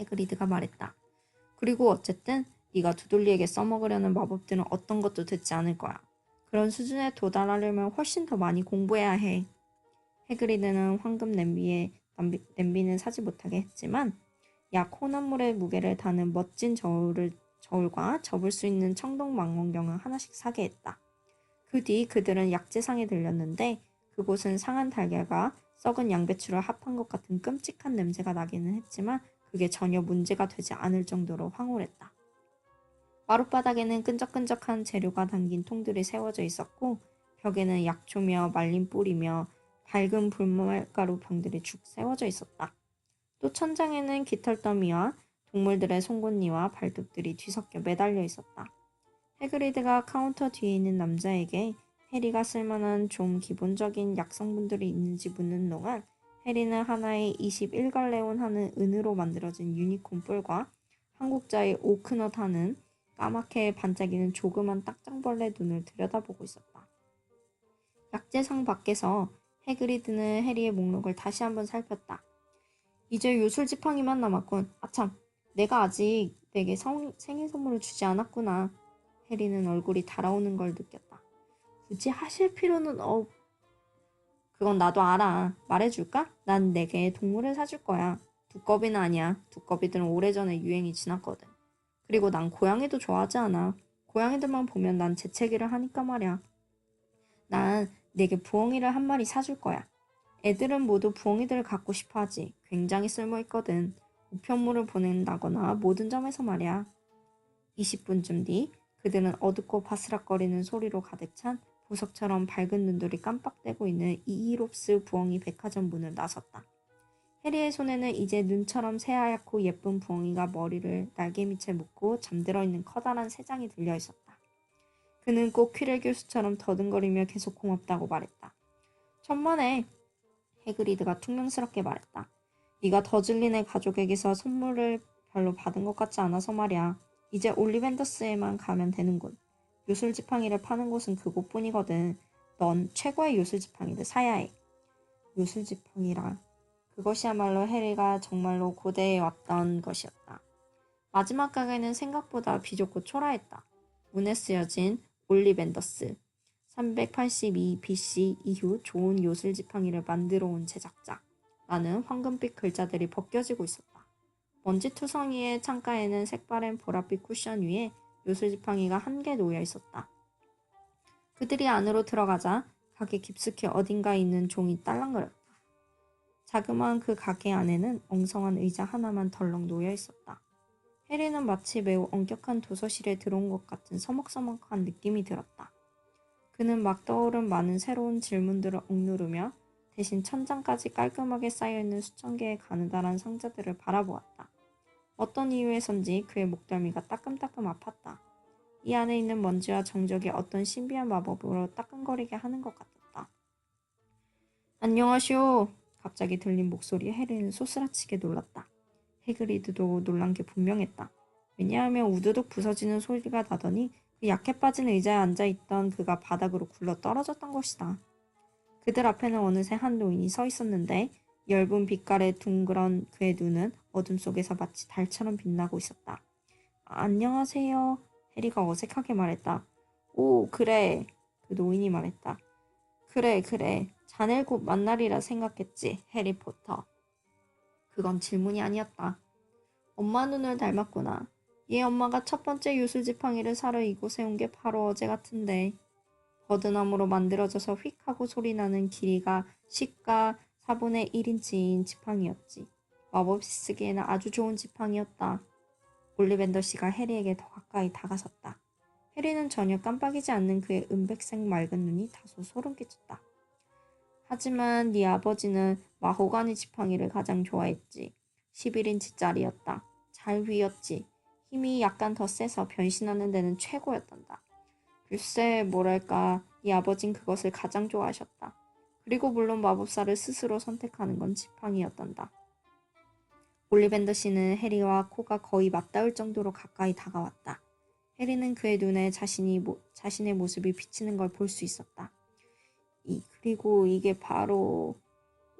해그리드가 말했다. 그리고 어쨌든 네가 두들리에게 써먹으려는 마법들은 어떤 것도 듣지 않을 거야. 그런 수준에 도달하려면 훨씬 더 많이 공부해야 해. 해그리드는 황금 냄비는 사지 못하게 했지만 약 혼합물의 무게를 다는 멋진 저울과 접을 수 있는 청동 망원경을 하나씩 사게 했다. 그 뒤 그들은 약재상에 들렸는데 그곳은 상한 달걀과 썩은 양배추를 합한 것 같은 끔찍한 냄새가 나기는 했지만 그게 전혀 문제가 되지 않을 정도로 황홀했다. 마룻바닥에는 끈적끈적한 재료가 담긴 통들이 세워져 있었고 벽에는 약초며 말린 뿌리며 밝은 불말가루 병들이 죽 세워져 있었다. 또 천장에는 깃털더미와 동물들의 송곳니와 발톱들이 뒤섞여 매달려 있었다. 해그리드가 카운터 뒤에 있는 남자에게 해리가 쓸만한 좀 기본적인 약성분들이 있는지 묻는 동안 해리는 하나의 21갈래온 하는 은으로 만들어진 유니콘 뿔과 한국자의 오크넛 하는 까맣게 반짝이는 조그만 딱정벌레 눈을 들여다보고 있었다. 약재상 밖에서 해그리드는 해리의 목록을 다시 한번 살폈다. 이제 요술 지팡이만 남았군. 아참, 내가 아직 내게 생일 선물을 주지 않았구나. 해리는 얼굴이 달아오는 걸 느꼈다. 굳이 하실 필요는 그건 나도 알아. 말해줄까? 난 내게 동물을 사줄 거야. 두꺼비는 아니야. 두꺼비들은 오래전에 유행이 지났거든. 그리고 난 고양이도 좋아하지 않아. 고양이들만 보면 난 재채기를 하니까 말이야. 난 내게 부엉이를 한 마리 사줄 거야. 애들은 모두 부엉이들을 갖고 싶어 하지. 굉장히 쓸모있거든. 우편물을 보낸다거나 모든 점에서 말이야. 20분쯤 뒤 그들은 어둡고 바스락거리는 소리로 가득 찬 보석처럼 밝은 눈들이 깜빡대고 있는 이이롭스 부엉이 백화점 문을 나섰다. 해리의 손에는 이제 눈처럼 새하얗고 예쁜 부엉이가 머리를 날개밑에 묶고 잠들어 있는 커다란 새 장이 들려 있었다. 그는 꼭 퀴렐 교수처럼 더듬거리며 계속 고맙다고 말했다. 천만에, 해그리드가 퉁명스럽게 말했다. 네가 더즐린의 가족에게서 선물을 별로 받은 것 같지 않아서 말이야. 이제 올리벤더스에만 가면 되는군. 요술지팡이를 파는 곳은 그곳뿐이거든. 넌 최고의 요술지팡이를 사야 해. 요술지팡이라. 그것이야말로 해리가 정말로 고대해 왔던 것이었다. 마지막 가게는 생각보다 비좁고 초라했다. 문에 쓰여진 올리벤더스 382 BC 이후 좋은 요술지팡이를 만들어 온 제작자 라는 황금빛 글자들이 벗겨지고 있었다. 먼지투성이의 창가에는 색바랜 보랏빛 쿠션 위에 요술지팡이가 한 개 놓여 있었다. 그들이 안으로 들어가자 가게 깊숙이 어딘가에 있는 종이 딸랑거렸다. 자그마한 그 가게 안에는 엉성한 의자 하나만 덜렁 놓여 있었다. 해리는 마치 매우 엄격한 도서실에 들어온 것 같은 서먹서먹한 느낌이 들었다. 그는 막 떠오른 많은 새로운 질문들을 억누르며 대신 천장까지 깔끔하게 쌓여있는 수천 개의 가느다란 상자들을 바라보았다. 어떤 이유에선지 그의 목덜미가 따끔따끔 아팠다. 이 안에 있는 먼지와 정적이 어떤 신비한 마법으로 따끔거리게 하는 것 같았다. 안녕하시오. 갑자기 들린 목소리에 해리는 소스라치게 놀랐다. 해그리드도 놀란 게 분명했다. 왜냐하면 우두둑 부서지는 소리가 나더니 그 약해 빠진 의자에 앉아있던 그가 바닥으로 굴러 떨어졌던 것이다. 그들 앞에는 어느새 한 노인이 서 있었는데 엷은 빛깔의 둥그런 그의 눈은 어둠 속에서 마치 달처럼 빛나고 있었다. 안녕하세요. 해리가 어색하게 말했다. 오, 그래. 그 노인이 말했다. 그래, 그래. 자넬 곧 만날이라 생각했지, 해리포터. 그건 질문이 아니었다. 엄마 눈을 닮았구나. 얘 엄마가 첫 번째 요술지팡이를 사러 이곳에 온 게 바로 어제 같은데. 버드나무로 만들어져서 휙 하고 소리나는 길이가 10과 4분의 1인치인 지팡이였지. 마법이 쓰기에는 아주 좋은 지팡이였다. 올리벤더 씨가 해리에게 더 가까이 다가섰다. 해리는 전혀 깜빡이지 않는 그의 은백색 맑은 눈이 다소 소름 끼쳤다. 하지만 네 아버지는 마호가니 지팡이를 가장 좋아했지. 11인치짜리였다. 잘 휘었지. 힘이 약간 더 세서 변신하는 데는 최고였단다. 글쎄 뭐랄까 이 아버진 그것을 가장 좋아하셨다. 그리고 물론 마법사를 스스로 선택하는 건 지팡이였단다. 올리벤더 씨는 해리와 코가 거의 맞닿을 정도로 가까이 다가왔다. 해리는 그의 눈에 자신의 모습이 비치는 걸 볼 수 있었다. 그리고 이게 바로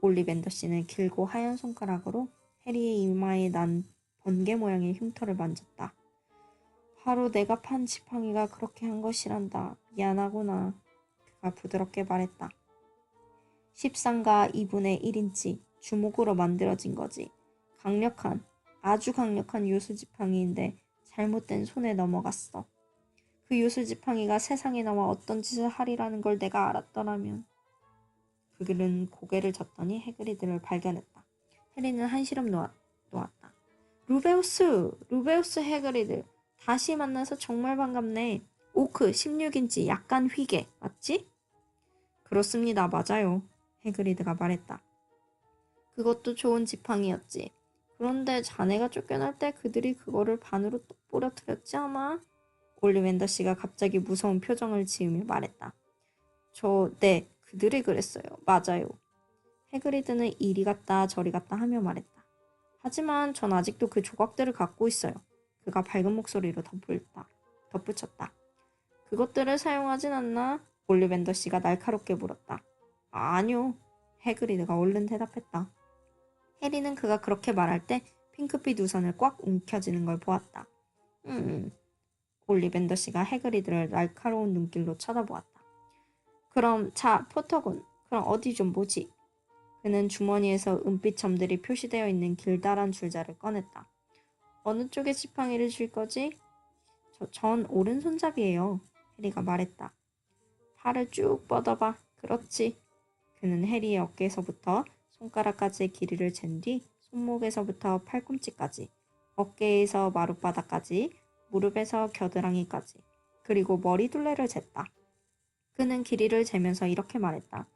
올리벤더 씨는 길고 하얀 손가락으로 해리의 이마에 난 번개 모양의 흉터를 만졌다. 바로 내가 판 지팡이가 그렇게 한 것이란다. 미안하구나. 그가 부드럽게 말했다. 13가 2분의 1인치 주먹으로 만들어진 거지. 아주 강력한 요술지팡이인데 잘못된 손에 넘어갔어. 그 요술지팡이가 세상에 나와 어떤 짓을 하리라는 걸 내가 알았더라면. 그들은 고개를 젓더니 해그리드를 발견했다. 해리는 한시름 놓았다. 루베우스 해그리드. 다시 만나서 정말 반갑네. 오크 16인치 약간 휘게 맞지? 그렇습니다. 맞아요. 해그리드가 말했다. 그것도 좋은 지팡이였지. 그런데 자네가 쫓겨날 때 그들이 그거를 반으로 또 부러뜨렸지 않아? 올리벤더 씨가 갑자기 무서운 표정을 지으며 말했다. 네, 그들이 그랬어요. 맞아요. 해그리드는 이리 갔다 저리 갔다 하며 말했다. 하지만 전 아직도 그 조각들을 갖고 있어요. 그가 밝은 목소리로 덧붙였다. 그것들을 사용하진 않나? 올리벤더 씨가 날카롭게 물었다. 아니요. 해그리드가 얼른 대답했다. 해리는 그가 그렇게 말할 때 핑크빛 우산을 꽉 움켜쥐는 걸 보았다. 올리벤더 씨가 해그리드를 날카로운 눈길로 쳐다보았다. 그럼 자, 포터군. 그럼 어디 좀 보지. 그는 주머니에서 은빛 점들이 표시되어 있는 길다란 줄자를 꺼냈다. 어느 쪽에 지팡이를 줄 거지? 전 오른손잡이에요. 해리가 말했다. 팔을 쭉 뻗어봐. 그렇지. 그는 해리의 어깨에서부터 손가락까지의 길이를 잰 뒤 손목에서부터 팔꿈치까지, 어깨에서 마룻바닥까지, 무릎에서 겨드랑이까지, 그리고 머리둘레를 쟀다. 그는 길이를 재면서 이렇게 말했다.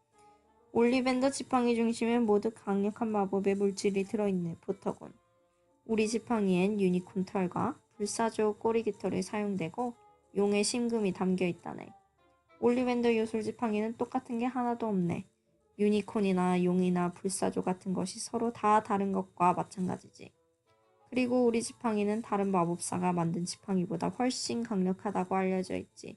올리벤더 지팡이 중심엔 모두 강력한 마법의 물질이 들어있네, 포터군. 우리 지팡이엔 유니콘 털과 불사조 꼬리 깃털이 사용되고 용의 심금이 담겨있다네. 올리벤더 요술 지팡이는 똑같은 게 하나도 없네. 유니콘이나 용이나 불사조 같은 것이 서로 다 다른 것과 마찬가지지. 그리고 우리 지팡이는 다른 마법사가 만든 지팡이보다 훨씬 강력하다고 알려져 있지.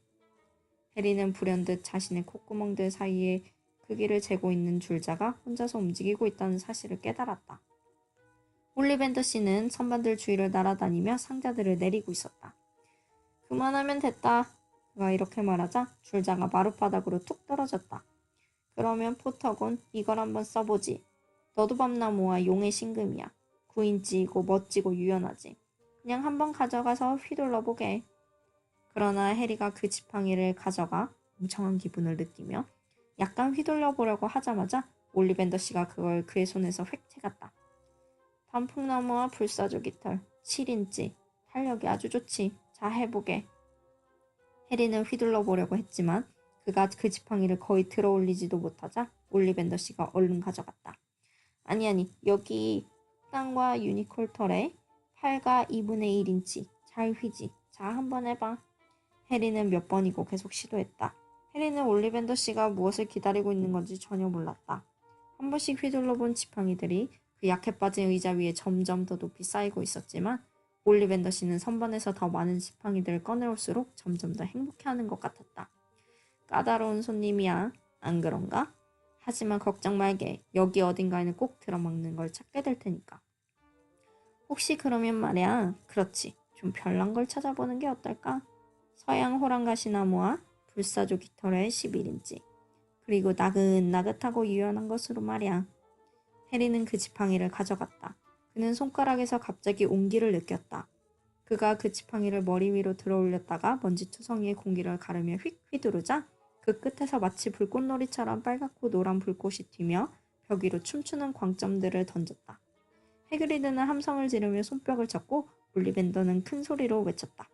해리는 불현듯 자신의 콧구멍들 사이에 크기를 재고 있는 줄자가 혼자서 움직이고 있다는 사실을 깨달았다. 올리벤더 씨는 선반들 주위를 날아다니며 상자들을 내리고 있었다. 그만하면 됐다. 그가 이렇게 말하자 줄자가 마룻바닥으로 툭 떨어졌다. 그러면 포터군 이걸 한번 써보지. 너도 밤나무와 용의 심금이야. 9인치이고 멋지고 유연하지. 그냥 한번 가져가서 휘둘러보게. 그러나 해리가 그 지팡이를 가져가 멍청한 기분을 느끼며 약간 휘둘러보려고 하자마자 올리벤더 씨가 그걸 그의 손에서 획 채갔다. 단풍나무와 불사조 깃털 7인치. 탄력이 아주 좋지. 자 해보게. 해리는 휘둘러 보려고 했지만 그가 그 지팡이를 거의 들어 올리지도 못하자 올리벤더 씨가 얼른 가져갔다. 아니 여기 흑당과 유니콜털에 8과 2분의 1인치 잘 휘지. 자 한번 해봐. 해리는 몇 번이고 계속 시도했다. 해리는 올리벤더 씨가 무엇을 기다리고 있는 건지 전혀 몰랐다. 한 번씩 휘둘러 본 지팡이들이 그 약해 빠진 의자 위에 점점 더 높이 쌓이고 있었지만 올리벤더 씨는 선반에서 더 많은 지팡이들을 꺼내올수록 점점 더 행복해하는 것 같았다. 까다로운 손님이야. 안 그런가? 하지만 걱정 말게. 여기 어딘가에는 꼭 들어먹는 걸 찾게 될 테니까. 혹시 그러면 말이야. 그렇지. 좀 별난 걸 찾아보는 게 어떨까? 서양 호랑가시나무와 불사조 깃털의 11인치. 그리고 나긋나긋하고 유연한 것으로 말이야. 해리는 그 지팡이를 가져갔다. 그는 손가락에서 갑자기 온기를 느꼈다. 그가 그 지팡이를 머리 위로 들어 올렸다가 먼지투성이의 공기를 가르며 휙 휘두르자 그 끝에서 마치 불꽃놀이처럼 빨갛고 노란 불꽃이 튀며 벽 위로 춤추는 광점들을 던졌다. 해그리드는 함성을 지르며 손뼉을 쳤고 올리벤더는 큰 소리로 외쳤다.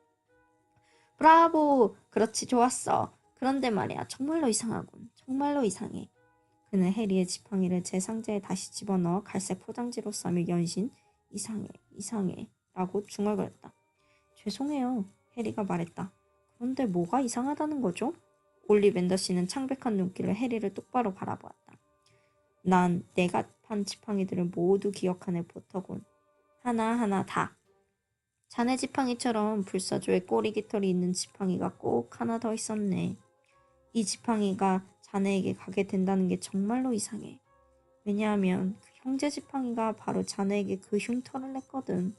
브라보! 그렇지, 좋았어. 그런데 말이야, 정말로 이상하군. 정말로 이상해. 그는 해리의 지팡이를 제 상자에 다시 집어넣어 갈색 포장지로 싸며 연신 이상해, 이상해 라고 중얼거렸다. 죄송해요. 해리가 말했다. 그런데 뭐가 이상하다는 거죠? 올리벤더 씨는 창백한 눈길로 해리를 똑바로 바라보았다. 난 내가 판 지팡이들을 모두 기억하네 포터군. 하나하나 다. 자네 지팡이처럼 불사조에 꼬리 깃털이 있는 지팡이가 꼭 하나 더 있었네. 이 지팡이가 자네에게 가게 된다는 게 정말로 이상해. 왜냐하면 그 형제 지팡이가 바로 자네에게 그 흉터를 냈거든.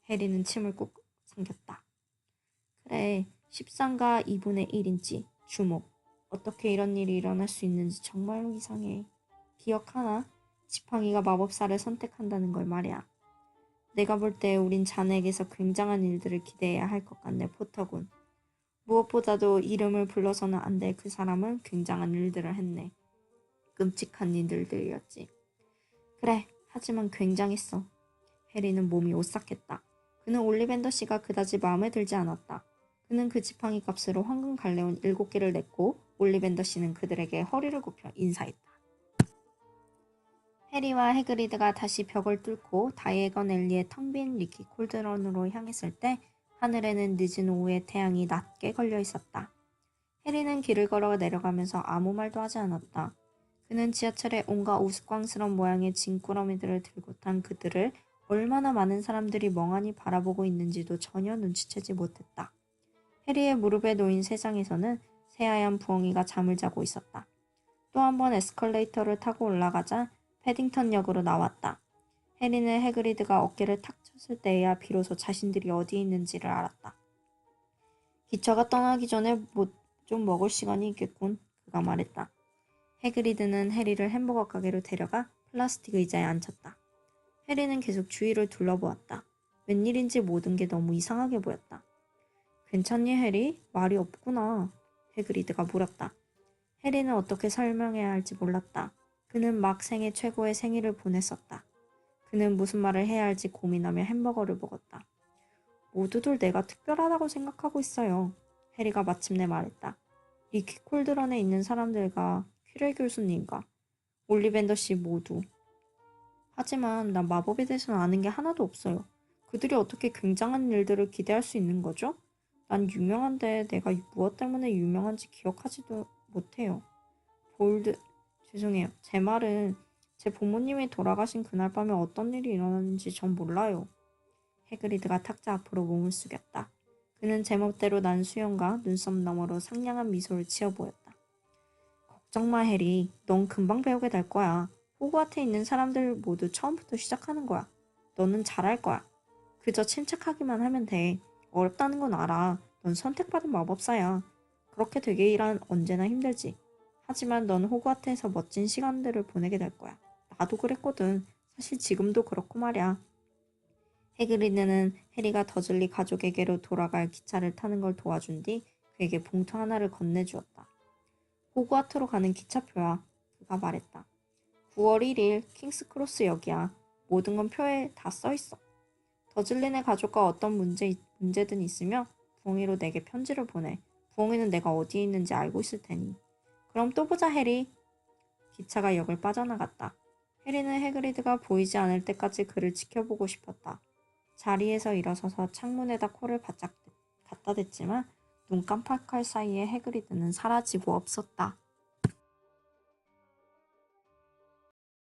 해리는 침을 꾹 삼켰다. 그래, 13가 2분의 1인치, 주목. 어떻게 이런 일이 일어날 수 있는지 정말로 이상해. 기억하나? 지팡이가 마법사를 선택한다는 걸 말이야. 내가 볼 때 우린 자네에게서 굉장한 일들을 기대해야 할 것 같네, 포터군. 무엇보다도 이름을 불러서는 안 될 그 사람은 굉장한 일들을 했네. 끔찍한 일들이었지. 그래, 하지만 굉장했어. 해리는 몸이 오싹했다. 그는 올리벤더 씨가 그다지 마음에 들지 않았다. 그는 그 지팡이 값으로 황금 갈래온 7개를 냈고 올리벤더 씨는 그들에게 허리를 굽혀 인사했다. 해리와 해그리드가 다시 벽을 뚫고 다이애건 앨리의 텅 빈 리키 콜드런으로 향했을 때 하늘에는 늦은 오후의 태양이 낮게 걸려 있었다. 해리는 길을 걸어 내려가면서 아무 말도 하지 않았다. 그는 지하철에 온갖 우스꽝스러운 모양의 짐꾸러미들을 들고 탄 그들을 얼마나 많은 사람들이 멍하니 바라보고 있는지도 전혀 눈치채지 못했다. 해리의 무릎에 놓인 새장에서는 새하얀 부엉이가 잠을 자고 있었다. 또 한 번 에스컬레이터를 타고 올라가자 패딩턴 역으로 나왔다. 해리는 해그리드가 어깨를 탁 쳤을 때에야 비로소 자신들이 어디 있는지를 알았다. 기차가 떠나기 전에 좀 먹을 시간이 있겠군. 그가 말했다. 해그리드는 해리를 햄버거 가게로 데려가 플라스틱 의자에 앉혔다. 해리는 계속 주위를 둘러보았다. 웬일인지 모든 게 너무 이상하게 보였다. 괜찮니, 해리? 말이 없구나. 해그리드가 물었다. 해리는 어떻게 설명해야 할지 몰랐다. 그는 막 생애 최고의 생일을 보냈었다. 그는 무슨 말을 해야 할지 고민하며 햄버거를 먹었다. 모두들 내가 특별하다고 생각하고 있어요. 해리가 마침내 말했다. 리키 콜드런에 있는 사람들과 퀴럴 교수님과 올리벤더 씨 모두. 하지만 난 마법에 대해서는 아는 게 하나도 없어요. 그들이 어떻게 굉장한 일들을 기대할 수 있는 거죠? 난 유명한데 내가 무엇 때문에 유명한지 기억하지도 못해요. 죄송해요. 제 말은 제 부모님이 돌아가신 그날 밤에 어떤 일이 일어났는지 전 몰라요. 해그리드가 탁자 앞으로 몸을 숙였다. 그는 제멋대로 난 수염과 눈썹 너머로 상냥한 미소를 지어 보였다. 걱정 마, 해리. 넌 금방 배우게 될 거야. 호그와트에 있는 사람들 모두 처음부터 시작하는 거야. 너는 잘할 거야. 그저 침착하기만 하면 돼. 어렵다는 건 알아. 넌 선택받은 마법사야. 그렇게 되게 일한 언제나 힘들지. 하지만 넌 호그와트에서 멋진 시간들을 보내게 될 거야. 나도 그랬거든. 사실 지금도 그렇고 말이야. 해그리드는 해리가 더즐리 가족에게로 돌아갈 기차를 타는 걸 도와준 뒤 그에게 봉투 하나를 건네주었다. 호그와트로 가는 기차표야. 그가 말했다. 9월 1일 킹스크로스 역이야. 모든 건 표에 다 써있어. 더즐린의 가족과 어떤 문제든 있으며 부엉이로 내게 편지를 보내. 부엉이는 내가 어디에 있는지 알고 있을 테니. 그럼 또 보자, 해리. 기차가 역을 빠져나갔다. 해리는 해그리드가 보이지 않을 때까지 그를 지켜보고 싶었다. 자리에서 일어서서 창문에다 코를 바짝 갖다 댔지만 눈 깜빡할 사이에 해그리드는 사라지고 없었다.